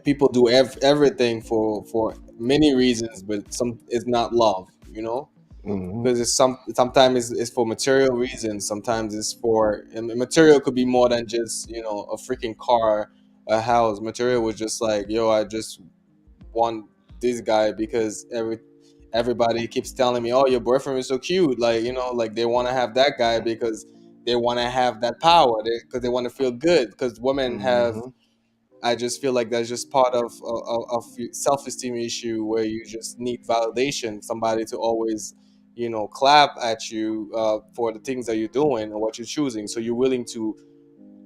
people do everything for many reasons, but some it's not love, because sometimes it's for material reasons, sometimes it's for, and material could be more than just a freaking car, a house. Material was just like, yo, I just want this guy because everybody keeps telling me, oh, your boyfriend is so cute, like like they want to have that guy because they want to have that power, because they want to feel good, because women have, I just feel like that's just part of self-esteem issue where you just need validation, somebody to always clap at you for the things that you're doing and what you're choosing, so you're willing to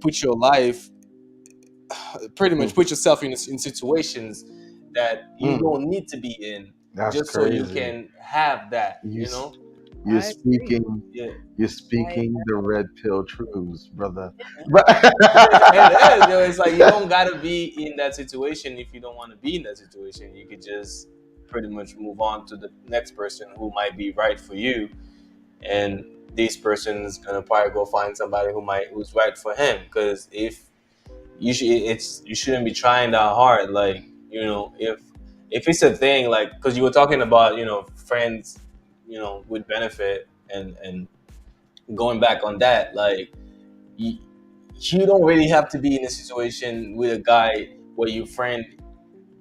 put your life, pretty much put yourself in situations that you don't need to be in, That's just crazy. so you can have that. You're I agree. speaking the red pill truths, brother. And it's like you don't gotta be in that situation if you don't want to be in that situation. You could just pretty much move on to the next person who might be right for you, and this person's gonna probably go find somebody who's right for him. Because if you shouldn't be trying that hard. Like if it's a thing, like because you were talking about friends, with benefit and going back on that, like you don't really have to be in a situation with a guy where you friend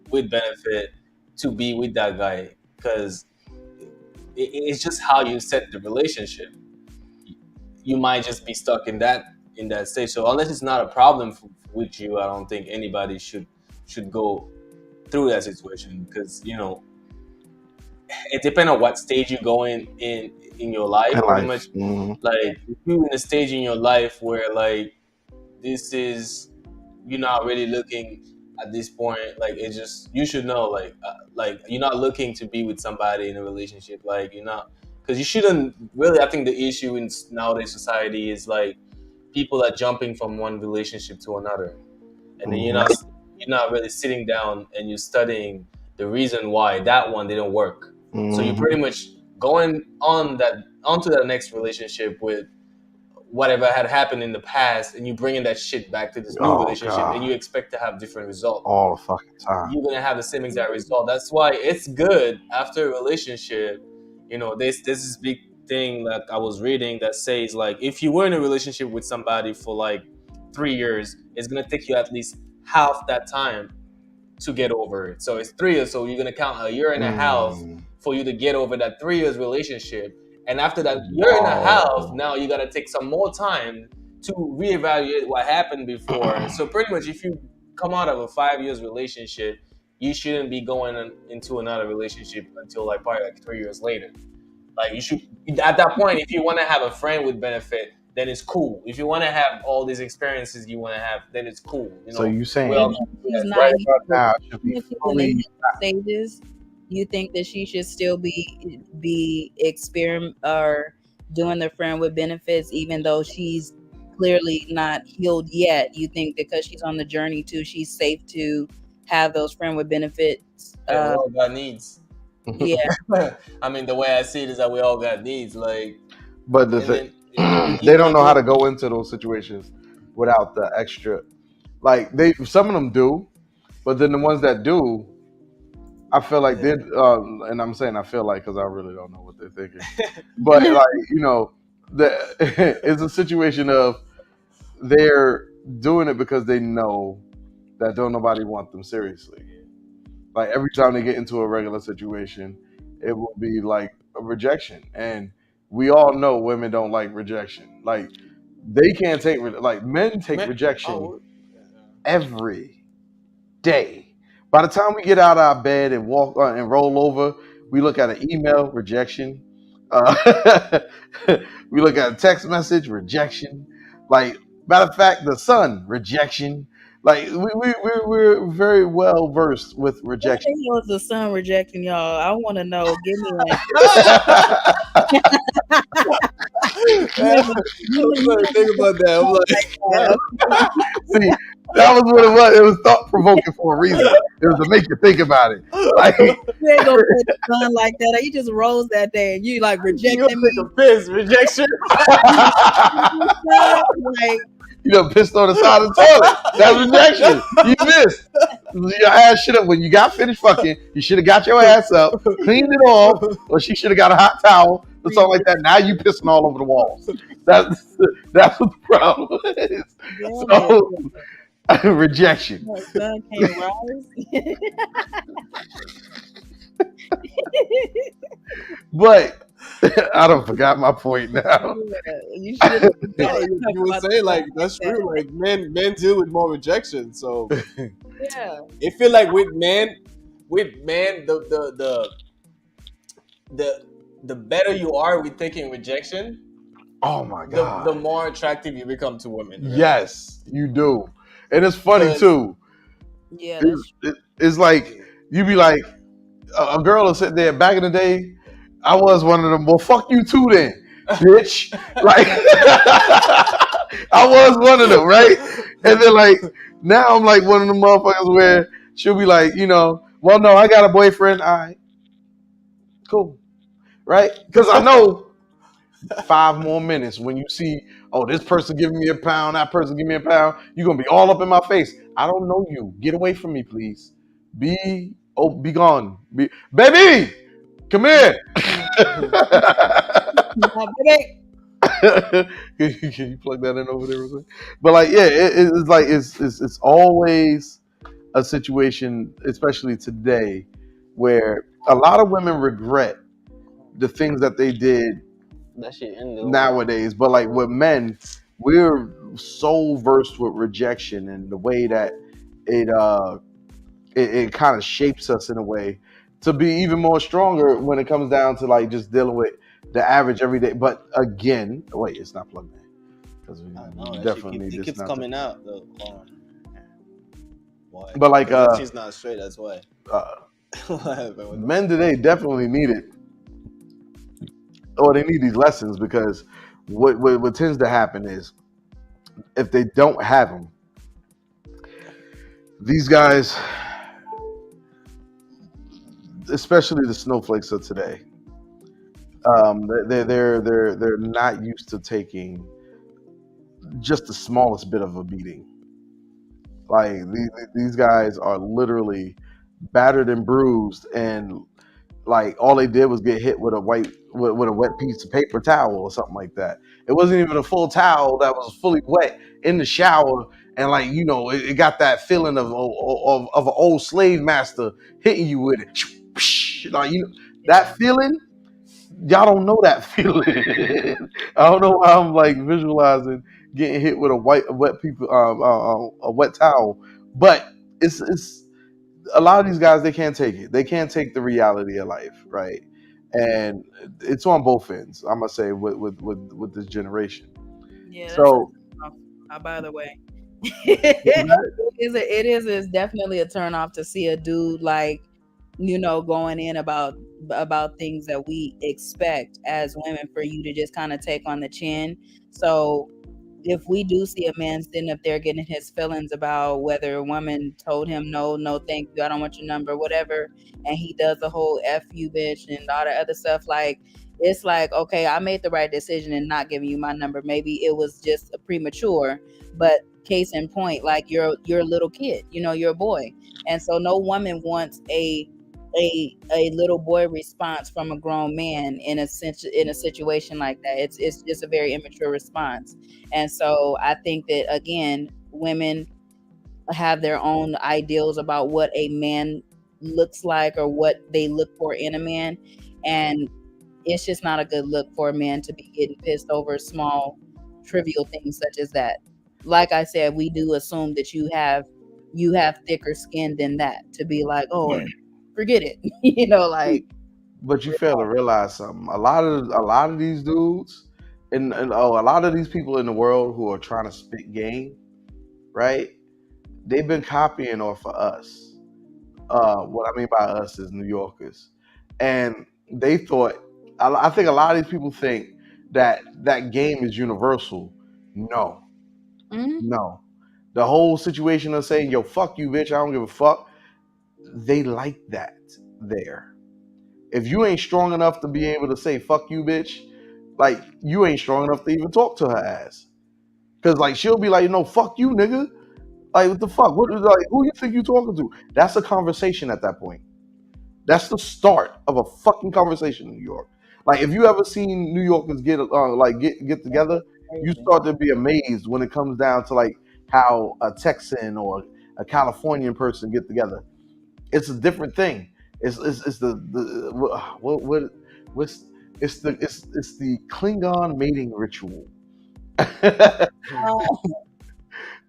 with benefit to be with that guy, because it's just how you set the relationship. You might just be stuck in that stage. So unless it's not a problem with you, I don't think anybody should go through that situation, because it depends on what stage you're going in your life. Pretty much, like if you're in a stage in your life where like this is, you're not really looking at this point, like it's just, you should know, like you're not looking to be with somebody in a relationship, like you're not, because you shouldn't really. I think the issue in nowadays society is like people are jumping from one relationship to another, and then you're not really sitting down and you're studying the reason why that one didn't work. So you're pretty much going onto that next relationship with whatever had happened in the past, and you bringing that shit back to this new Oh, relationship, God. and you expect to have different results. All the fucking time. You're gonna have the same exact result. That's why it's good after a relationship. You know, this is big thing that I was reading that says like if you were in a relationship with somebody for like 3 years, it's gonna take you at least half that time to get over it. So it's 3 years, so you're gonna count a year and a half for you to get over that 3 years relationship. And after that year and a half, now you gotta take some more time to reevaluate what happened before. So pretty much, if you come out of a 5 years relationship, you shouldn't be going into another relationship until like probably like 3 years later. Like you should at that point, if you want to have a friend with benefit, then it's cool. If you want to have all these experiences you want to have, then it's cool. You know, So you saying well, She's not right even- about now should be even if she's in the fully initial stages, you think that she should still be experiment or doing the friend with benefits, even though she's clearly not healed yet? You think because she's on the journey too, she's safe to have those friend with benefits? yeah, we all got needs. Yeah, I mean, the way I see it is that we all got needs. Like, But the and thing, then, they don't know how to go into those situations without the extra. Like some of them do, but then the ones that do, I feel like Yeah. they. And I'm saying I feel like because I really don't know what they're thinking. But like it's a situation of they're doing it because they know that don't nobody want them seriously. Like every time they get into a regular situation, it will be like a rejection, and we all know women don't like rejection. Like they can't take like men take rejection every day. By the time we get out of our bed and walk and roll over, we look at an email rejection. We look at a text message rejection. Like matter of fact, the sun rejection. Like we're very well versed with what rejection. the hell is the sun rejecting y'all? I want to know. Give me one. Think about that. I'm like, See, that was what it was. It was thought provoking for a reason. It was to make you think about it. Like, You ain't gonna put the sun like that. You just rose that day and you like you rejecting me. take a piss, rejection. Like, you done pissed on the side of the toilet. That's rejection. You missed. Your ass should have, when you got finished fucking, you should have got your ass up, cleaned it off, or she should have got a hot towel or something like that. Now you pissing all over the walls. That's what the problem is. So, rejection. the sun can't rise. But I don't forgot my point now. You should. no, you were saying like that's true. Like men deal with more rejection. So Yeah. It feel like with men, the better you are with taking rejection, Oh my God. the more attractive you become to women. Right? Yes, you do. And it's funny Because- too. Yeah. That's It's like you be like a girl will sit there. Back in the day, I was one of them. Well, fuck you too, then, bitch. Like I was one of them, right? And then like now I'm like one of them motherfuckers where she'll be like, well, no, I got a boyfriend. All right, cool, right? Because I know 5 more minutes when you see, oh, this person giving me a pound, that person giving me a pound, you're gonna be all up in my face. I don't know you. Get away from me, please. Be gone. Baby, come here. Can you plug that in over there real quick? But like, yeah, it's like it's always a situation, especially today, where a lot of women regret the things that they did That shit ended. nowadays. But like with men, we're so versed with rejection and the way that it kind of shapes us in a way to be even more stronger when it comes down to like just dealing with the average everyday. But again, wait, it's not plugged in because we definitely need it this. keeps now. coming out though. Why? But like, she's not straight. That's why. What happened with Men today definitely need it, or they need these lessons because what tends to happen is if they don't have them, these guys, especially the snowflakes of today, they're not used to taking just the smallest bit of a beating. Like these guys are literally battered and bruised, and like all they did was get hit with with a wet piece of paper towel or something like that. It wasn't even a full towel that was fully wet in the shower, and like it got that feeling of an old slave master hitting you with it. Like that feeling. Y'all don't know that feeling. I don't know why I'm like visualizing getting hit with a wet towel, but it's a lot of these guys, they can't take it. They can't take the reality of life, right? And it's on both ends. I'm gonna say with this generation. Yeah, that's So by the way. It's definitely a turn off to see a dude like going in about things that we expect as women for you to just kind of take on the chin. So if we do see a man sitting up there getting his feelings about whether a woman told him no thank you, I don't want your number, whatever, and he does the whole F you bitch and all the other stuff, like it's like, okay, I made the right decision in not giving you my number. Maybe it was just a premature, but case in point, like you're a little kid, you're a boy. And so no woman wants a little boy response from a grown man in a situation like that. It's just a very immature response. And so I think that again, women have their own ideals about what a man looks like or what they look for in a man, and it's just not a good look for a man to be getting pissed over small trivial things such as that. Like I said, we do assume that you have thicker skin than that to be like, oh, forget it. Like. But you fail to realize something. A lot of these dudes, and a lot of these people in the world who are trying to spit game, right? They've been copying off of us. What I mean by us is New Yorkers, and they thought. I think a lot of these people think that game is universal. No, no. The whole situation of saying, "Yo, fuck you, bitch. I don't give a fuck." They like that there. If you ain't strong enough to be able to say "fuck you, bitch," like you ain't strong enough to even talk to her ass, because like she'll be like, "No, fuck you, nigga." Like what the fuck? Who you think you talking to? That's a conversation at that point. That's the start of a fucking conversation in New York. Like if you ever seen New Yorkers get together, you start to be amazed when it comes down to like how a Texan or a Californian person get together. It's a different thing. It's the Klingon mating ritual.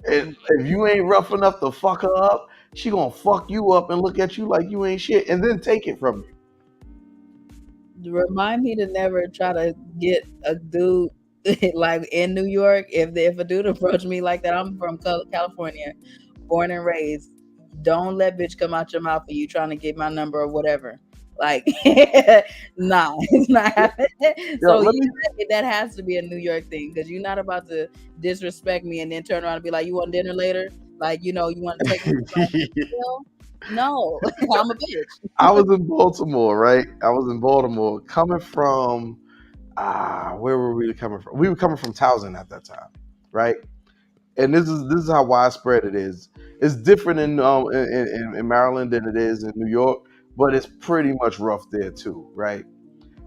And if you ain't rough enough to fuck her up, she gonna fuck you up and look at you like you ain't shit, and then take it from you. Remind me to never try to get a dude like in New York. If a dude approached me like that, I'm from California, born and raised. Don't let bitch come out your mouth for you trying to get my number or whatever. Like, nah, it's not happening. So that has to be a New York thing, because you're not about to disrespect me and then turn around and be like, "You want dinner later?" Like, you want to take me to no, I'm a bitch. I was in Baltimore, right? I was in Baltimore, coming from where were we coming from? We were coming from Towson at that time, right? And this is how widespread it is. It's different in Maryland than it is in New York, but it's pretty much rough there too, right?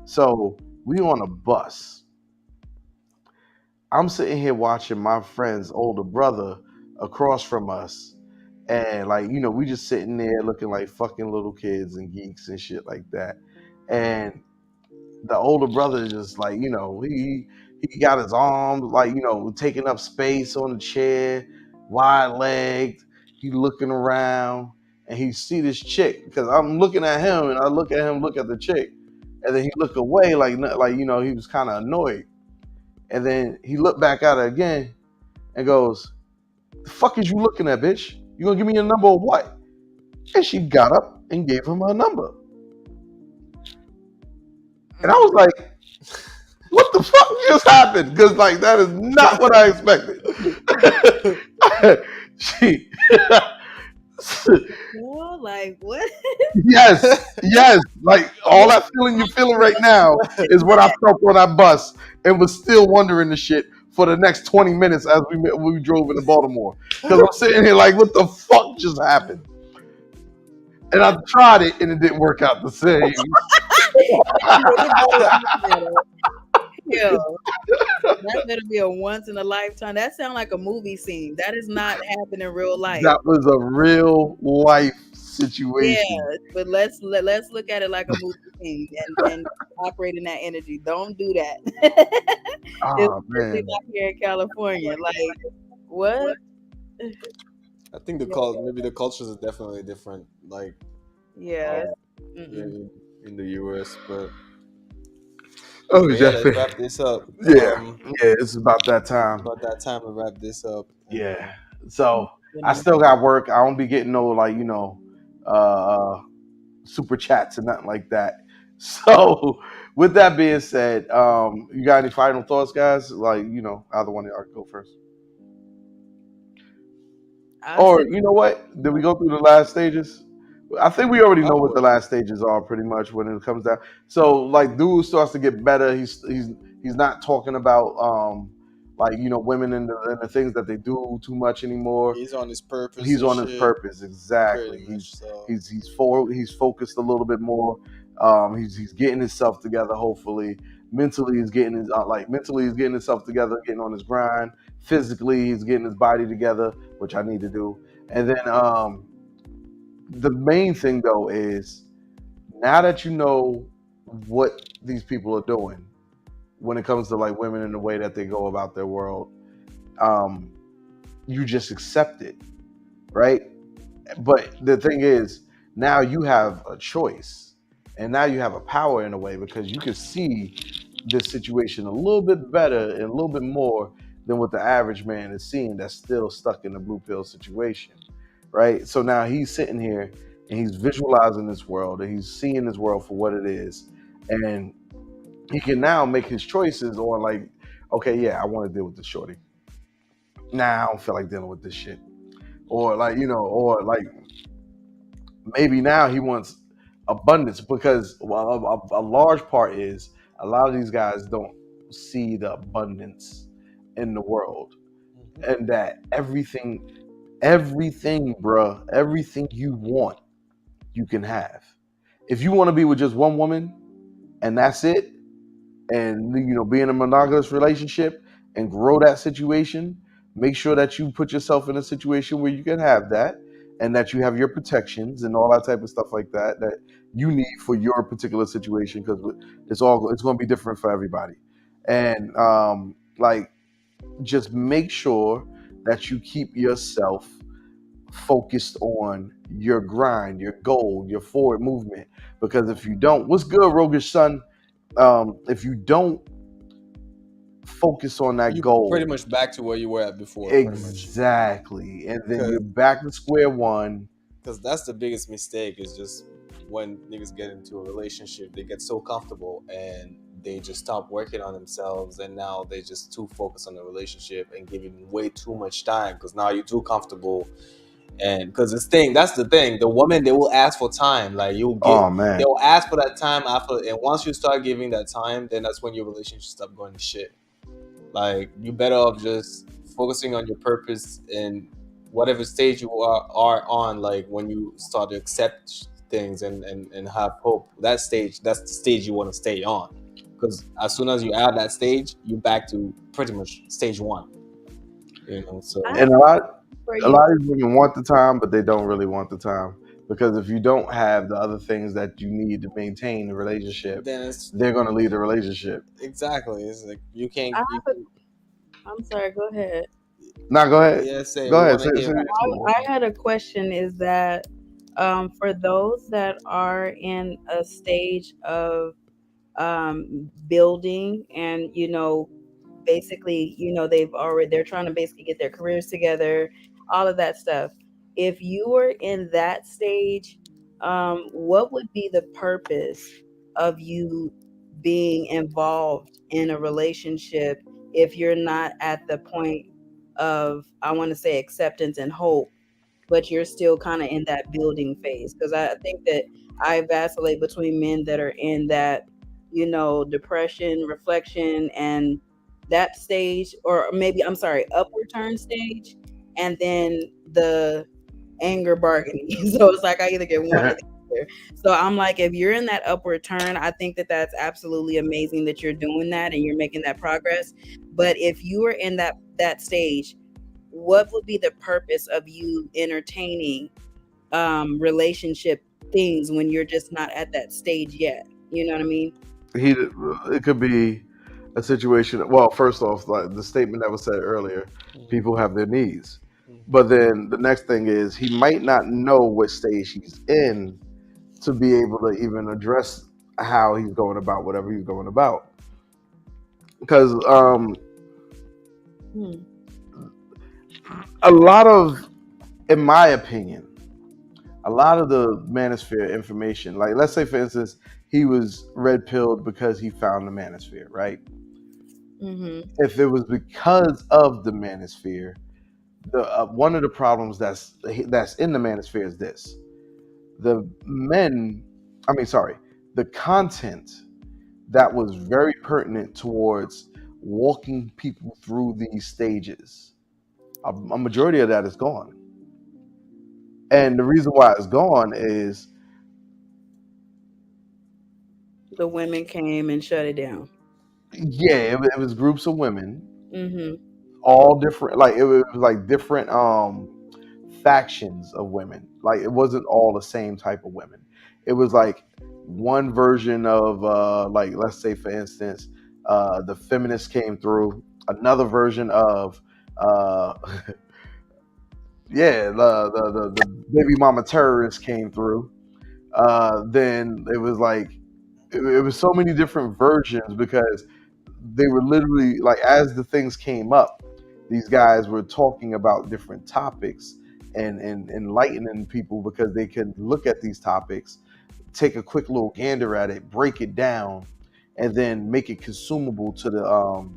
So we on a bus. I'm sitting here watching my friend's older brother across from us, and like we just sitting there looking like fucking little kids and geeks and shit like that. And the older brother is just like he got his arms like taking up space on the chair, wide legged. He looking around and he see this chick, because I'm looking at him and I look at him, look at the chick, and then he look away like he was kind of annoyed, and then he looked back at her again and goes, "The fuck is you looking at, bitch? You gonna give me your number or what?" And she got up and gave him her number. And I was like, what the fuck just happened? Because like that is not what I expected. Like what? Yes. Like all that feeling you're feeling right now is what I felt on that bus, and was still wondering the shit for the next 20 minutes as we drove into Baltimore. Because I'm sitting here like, what the fuck just happened? And I tried it and it didn't work out the same. Hell, that better be a once in a lifetime. That sounds like a movie scene. That is not happening in real life. That was a real life situation. Yeah, but let's look at it like a movie scene and operate in that energy. Don't do that. Oh Especially man. not here in California. Like what? I think maybe the cultures are definitely different, like Yeah. in the US. But Oh, yeah, let's wrap this up. Yeah, it's about that time. About that time to wrap this up. Yeah. So I still got work. I won't be getting no super chats and nothing like that. So with that being said, you got any final thoughts, guys? Like, either one of y'all go first. Or you know what? Did we go through the last stages? I think we already know what the last stages are pretty much when it comes down. So like dude starts to get better. He's not talking about women and the things that they do too much anymore. He's on his purpose. He's on his purpose, exactly. He's focused a little bit more. He's getting himself together. Hopefully, mentally he's getting himself together, getting on his grind. Physically, he's getting his body together, which I need to do. And then the main thing though is now that you know what these people are doing when it comes to like women and the way that they go about their world, you just accept it, right? But the thing is, now you have a choice, and now you have a power in a way because you can see this situation a little bit better and a little bit more than what the average man is seeing that's still stuck in the blue pill situation, right? So now he's sitting here and he's visualizing this world and he's seeing this world for what it is, and he can now make his choices on like, okay, yeah, I want to deal with this shorty. Nah, I don't feel like dealing with this shit. Or like, or like maybe now he wants abundance because a large part is a lot of these guys don't see the abundance in the world, and that everything, bruh, everything you want, you can have. If you want to be with just one woman and that's it, and be in a monogamous relationship and grow that situation, make sure that you put yourself in a situation where you can have that and that you have your protections and all that type of stuff like that you need for your particular situation, because it's going to be different for everybody. And just make sure that you keep yourself focused on your grind, your goal, your forward movement, because if you don't, what's good, Rogish son? If you don't focus on that goal, pretty much back to where you were at before. Exactly. And then you're back to square one. Because that's the biggest mistake, is just when niggas get into a relationship, they get so comfortable and they just stop working on themselves, and now they just too focused on the relationship and giving way too much time because now you're too comfortable. And because that's the thing, the woman, they will ask for time. Like they'll ask for that time after, and once you start giving that time, then that's when your relationship stop going to shit. Like you better off just focusing on your purpose and whatever stage you are on. Like when you start to accept things and have hope, that's the stage you want to stay on. Because as soon as you add that stage, you're back to pretty much stage one. So and a lot of women want the time, but they don't really want the time, because if you don't have the other things that you need to maintain the relationship, then they're going to leave the relationship. Exactly. It's like you can't. I'm sorry. Go ahead. No, go ahead. Yeah, go ahead. I had a question. Is that for those that are in a stage of building and basically they're trying to basically get their careers together, all of that stuff, if you were in that stage, what would be the purpose of you being involved in a relationship if you're not at the point of, I want to say, acceptance and hope, but you're still kind of in that building phase? Because I think that I vacillate between men that are in that depression, reflection, and that stage, or maybe I'm sorry, upward turn stage, and then the anger bargaining. So it's like I either get one or the other. So I'm like, if you're in that upward turn, I think that that's absolutely amazing that you're doing that and you're making that progress. But if you are in that stage, what would be the purpose of you entertaining relationship things when you're just not at that stage yet? You know what I mean? It could be a situation. Well, first off, like the statement that was said earlier, people have their needs. But then the next thing is he might not know what stage he's in to be able to even address how he's going about whatever he's going about. Because Hmm. a lot of, in my opinion, a lot of the manosphere information, like let's say for instance, he was red pilled because he found the manosphere, right? Mm-hmm. If it was because of the manosphere, the one of the problems that's in the manosphere is this: the men, I mean, sorry, the content that was very pertinent towards walking people through these stages, a majority of that is gone. And the reason why it's gone is, The women came and shut it down. yeah, it was groups of women, Mm-hmm. all different. Like it was like different factions of women. Like it wasn't all the same type of women. It was like one version of like let's say for instance, the feminists came through. Another version of uh, yeah, the baby mama terrorists came through. Then it was like it was so many different versions because they were literally like as the things came up, these guys were talking about different topics and enlightening people because they could look at these topics, take a quick little gander at it, break it down, and then make it consumable to the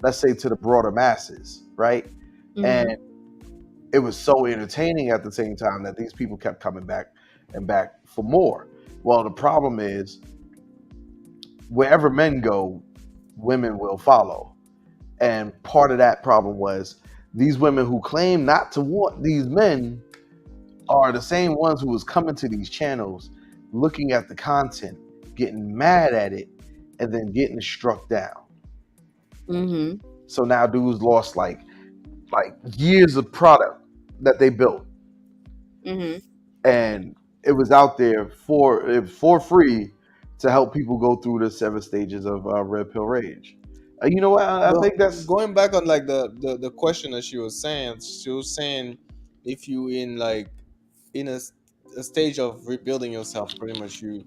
let's say to the broader masses, right? Mm-hmm. And it was so entertaining at the same time that these people kept coming back and back for more. Well, the problem is wherever men go, women will follow. And part of that problem was these women who claim not to want these men are the same ones who was coming to these channels, looking at the content, getting mad at it, and then getting struck down. Mm-hmm. So now dudes lost like years of product that they built, Mm-hmm. and it was out there for free to help people go through the 7 stages of red pill rage. You know what? I Well, think that's going back on like the question that she was saying if you in like in a stage of rebuilding yourself, pretty much you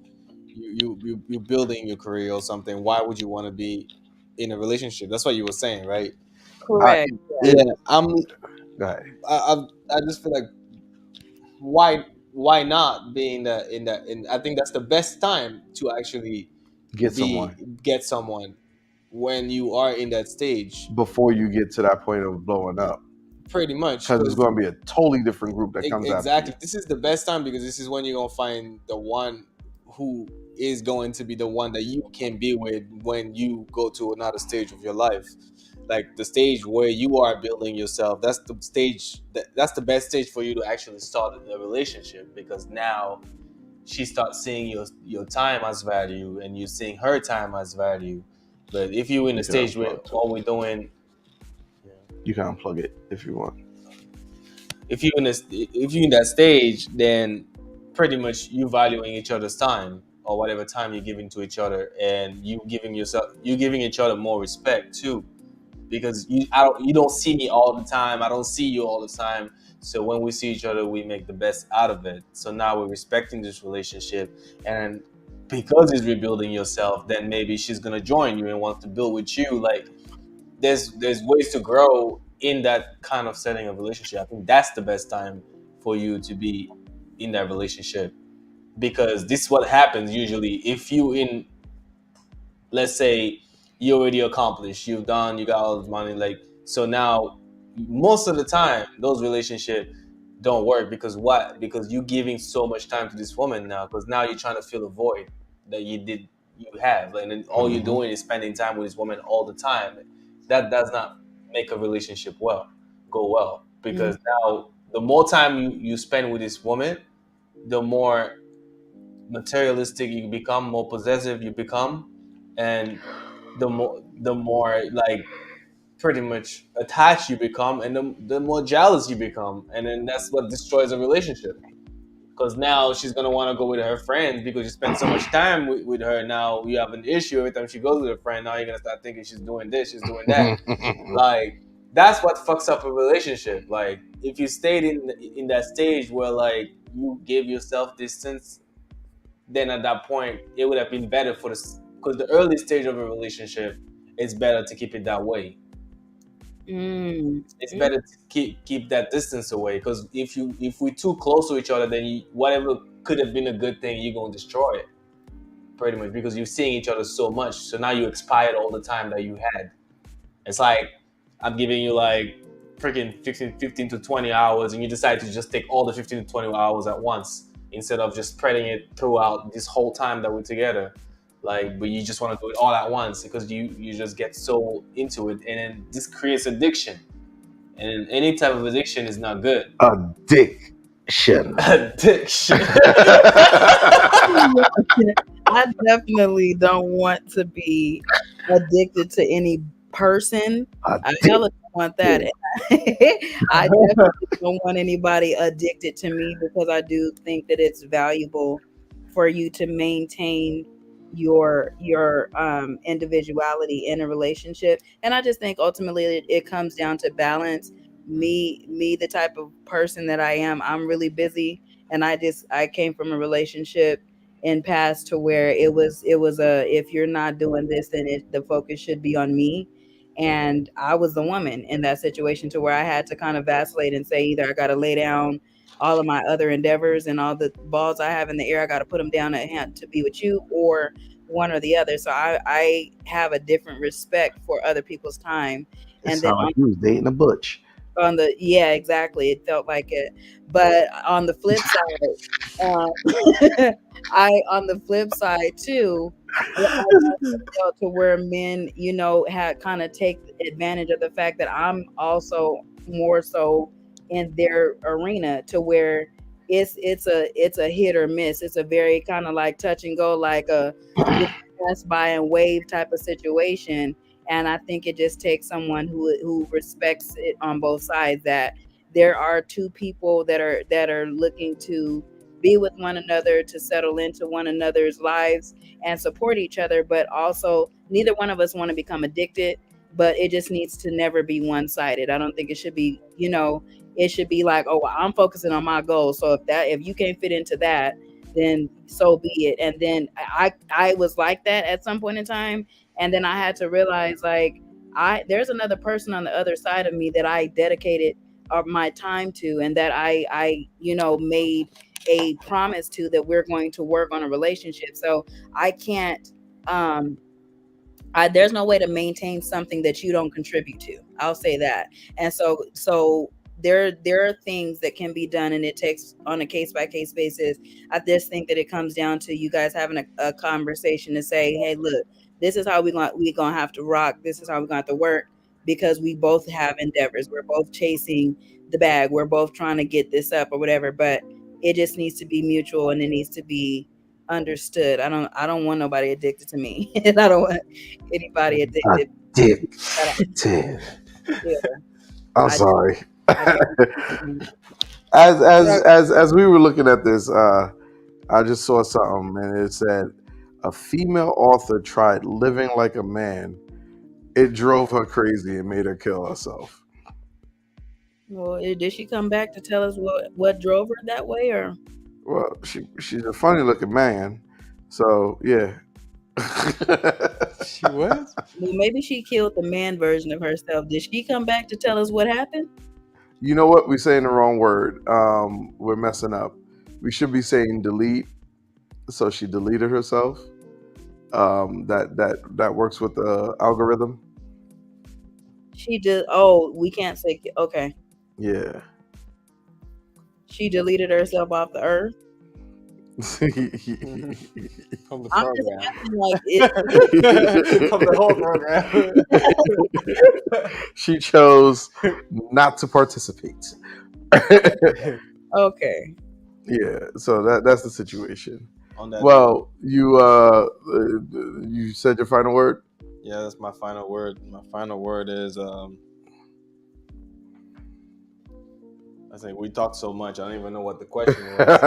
building your career or something. Why would you want to be in a relationship? That's what you were saying, right? I, Correct. Yeah, it, I'm. go ahead. I just feel like why not be in the. I think that's the best time to actually Get be someone get someone when you are in that stage, before you get to that point of blowing up, pretty much. because it's Because going to be a totally different group that comes after you. exactly, this is the best time because this is when you're gonna find the one who is going to be the one that you can be with when you go to another stage of your life, like the stage where you are building yourself. That's the stage that's the best stage for you to actually start a relationship, because now she starts seeing your time as value and you seeing her time as value. But if you're in a You can stage where unplug too. all we're doing, You can unplug it if you want. if you're in that stage, then pretty much you valuing each other's time or whatever time you're giving to each other, and you giving each other more respect too, because you don't see me all the time, I don't see you all the time. So when we see each other, we make the best out of it. So now we're respecting this relationship, and because it's rebuilding yourself, then maybe she's gonna join you and want to build with you. Like there's ways to grow in that kind of setting of relationship. I think that's the best time for you to be in that relationship, because this is what happens usually if you in, let's say you already accomplished, you've done, you got all the money, like, so now most of the time those relationships don't work. Because what? Because you giving so much time to this woman now, because now you're trying to fill a void that you have, like, and then all you're Mhm. doing is spending time with this woman all the time. that does not make a relationship go well, because now the more time you spend with this woman, the more materialistic you become, more possessive you become, and the more like pretty much attached you become, and the more jealous you become, and then that's what destroys a relationship. Because now she's gonna want to go with her friends because you spend so much time with her. Now you have an issue every time she goes with a friend. Now you're gonna start thinking she's doing this, she's doing that. Like that's what fucks up a relationship. Like if you stayed in that stage where like you gave yourself distance, then at that point it would have been better for this, because the early stage of a relationship, it's better to keep it that way. It's better to keep that distance away, because if we're too close to each other, then whatever could have been a good thing, you're gonna destroy it pretty much, because you're seeing each other so much. So now you expired all the time that you had. It's like I'm giving you like freaking 15 to 20 hours, and you decide to just take all the 15 to 20 hours at once instead of just spreading it throughout this whole time that we're together. Like, but you just want to do it all at once because you just get so into it, and then this creates addiction. And any type of addiction is not good. Addiction. Addiction. I definitely don't want to be addicted to any person. I hella don't want that. I definitely don't want anybody addicted to me, because I do think that it's valuable for you to maintain your individuality in a relationship. And I just think ultimately it comes down to balance. Me the type of person that I am, I'm really busy, and I came from a relationship in past to where it was a, if you're not doing this, then the focus should be on me. And I was the woman in that situation to where I had to kind of vacillate and say, either I got to lay down all of my other endeavors and all the balls I have in the air, I got to put them down at hand to be with you, or one or the other. So I have a different respect for other people's time. It And then sounds like you was dating a butch. on the, yeah, exactly, it felt like it. But on the flip side, I on the flip side too, I felt to where men, had kind of take advantage of the fact that I'm also more so in their arena, to where it's a hit or miss. It's a very kind of like touch and go, like a pass by and wave type of situation. And I think it just takes someone who respects it on both sides, that there are two people that are looking to be with one another, to settle into one another's lives and support each other, but also neither one of us want to become addicted. But it just needs to never be one-sided. I don't think it should be, it should be like, oh, well, I'm focusing on my goals, so if you can't fit into that, then so be it. And then I was like that at some point in time, and then I had to realize, like, there's another person on the other side of me that I dedicated my time to, and that I made a promise to, that we're going to work on a relationship. So I can't there's no way to maintain something that you don't contribute to. I'll say that. And so there are things that can be done, and it takes on a case by case basis. I just think that it comes down to you guys having a conversation to say, hey, look, this is how we gonna have to rock. This is how we're gonna have to work, because we both have endeavors. We're both chasing the bag. We're both trying to get this up or whatever. But it just needs to be mutual, and it needs to be understood. I don't want nobody addicted to me. And I don't want anybody addicted. Addicted. Yeah. I'm I- sorry. I- As we were looking at this, I just saw something, and it said a female author tried living like a man. It drove her crazy and made her kill herself. Well, did she come back to tell us what drove her that way, or? Well, she's a funny looking man, so yeah. She was? Well, maybe she killed the man version of herself. Did she come back to tell us what happened? You know what? We're saying the wrong word. We're messing up. We should be saying delete. So she deleted herself. That works with the algorithm. She did. Oh, we can't say. Okay, Yeah. she deleted herself off the earth. From the I'm just program. asking, like, it, From the whole program. She chose not to participate. okay. Yeah, so that's the situation. On that note, Well, you said your final word. yeah, that's my final word. My final word is I think we talked so much. I don't even know what the question was.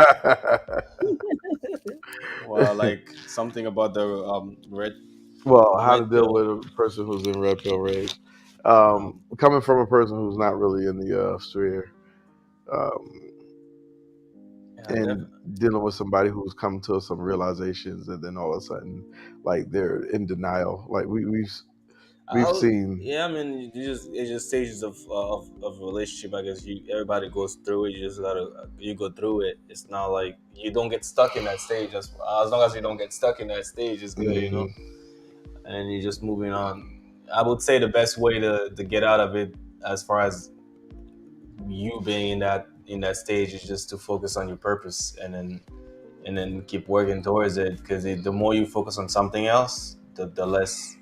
Well, like something about the red Well, how to red deal pill. with a person who's in red pill rage. Um, Coming from a person who's not really in the sphere, um, yeah, and dealing with somebody who's come to some realizations, and then all of a sudden, like they're in denial. Like we've seen. yeah, I mean, it's just stages of relationship. I guess everybody goes through it. You just gotta you go through it. It's not like you don't get stuck in that stage. As long as you don't get stuck in that stage, it's good, you know. And you're just moving on. I would say the best way to get out of it, as far as you being in that stage, is just to focus on your purpose and then keep working towards it. Because the more you focus on something else, the less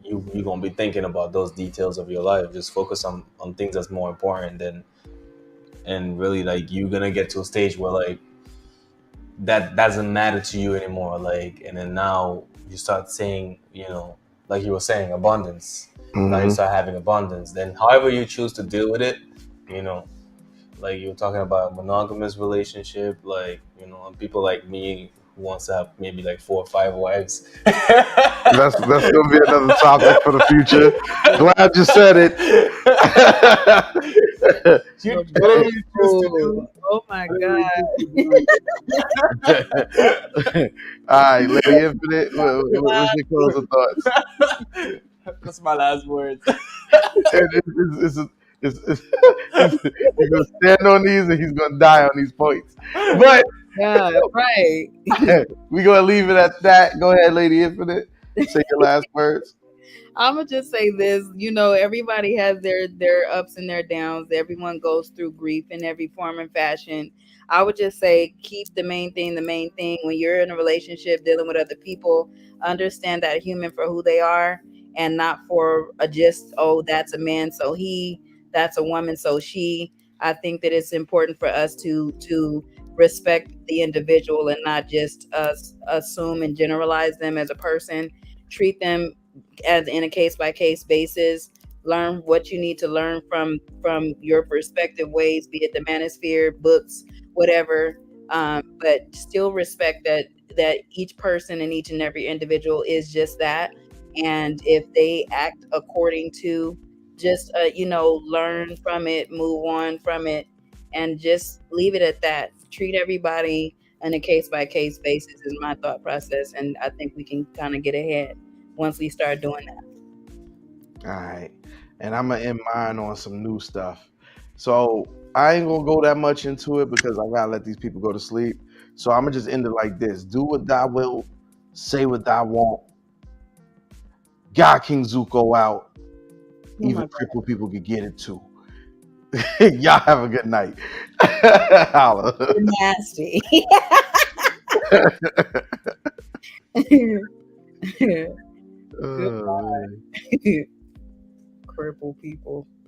you're gonna be thinking about those details of your life. Just focus on things that's more important than, and really, like, you're gonna get to a stage where like that doesn't matter to you anymore. Like, and then now you start seeing, like you were saying, abundance. Now you start having abundance. Then however you choose to deal with it, you know, like you were talking about monogamous relationship, like, and people like me who wants to have maybe like 4 or 5 wives. That's gonna be another topic for the future. Glad you said it. Whatever you choose to do. Oh my god. All right, Lady Infinite, what's your closing thoughts? That's my last words. He's gonna stand on these and he's gonna die on these points. But Yeah, right. we're gonna leave it at that. Go ahead, Lady Infinite. Say your last words. I'm gonna just say this. Everybody has their ups and their downs. Everyone goes through grief in every form and fashion. I would just say keep the main thing the main thing. When you're in a relationship dealing with other people, understand that human for who they are, and not for a just, oh, that's a man so he, that's a woman so she. I think that it's important for us to respect the individual and not just assume and generalize them as a person. Treat them as in a case by case basis. Learn what you need to learn from your perspective ways, be it the manosphere, books, whatever. But still respect that each person and each and every individual is just that. And if they act according to, just learn from it, move on from it, and just leave it at that. Treat everybody on a case by case basis is my thought process, and I think we can kind of get ahead once we start doing that. All right, and I'm gonna end mine on some new stuff. So I ain't gonna go that much into it because I gotta let these people go to sleep. So I'm gonna just end it like this: do what thou wilt, say what thou want. God King Zuko out. Even crippled people could get it too. Y'all have a good night. Holla. You're nasty. Goodbye. Cripple people.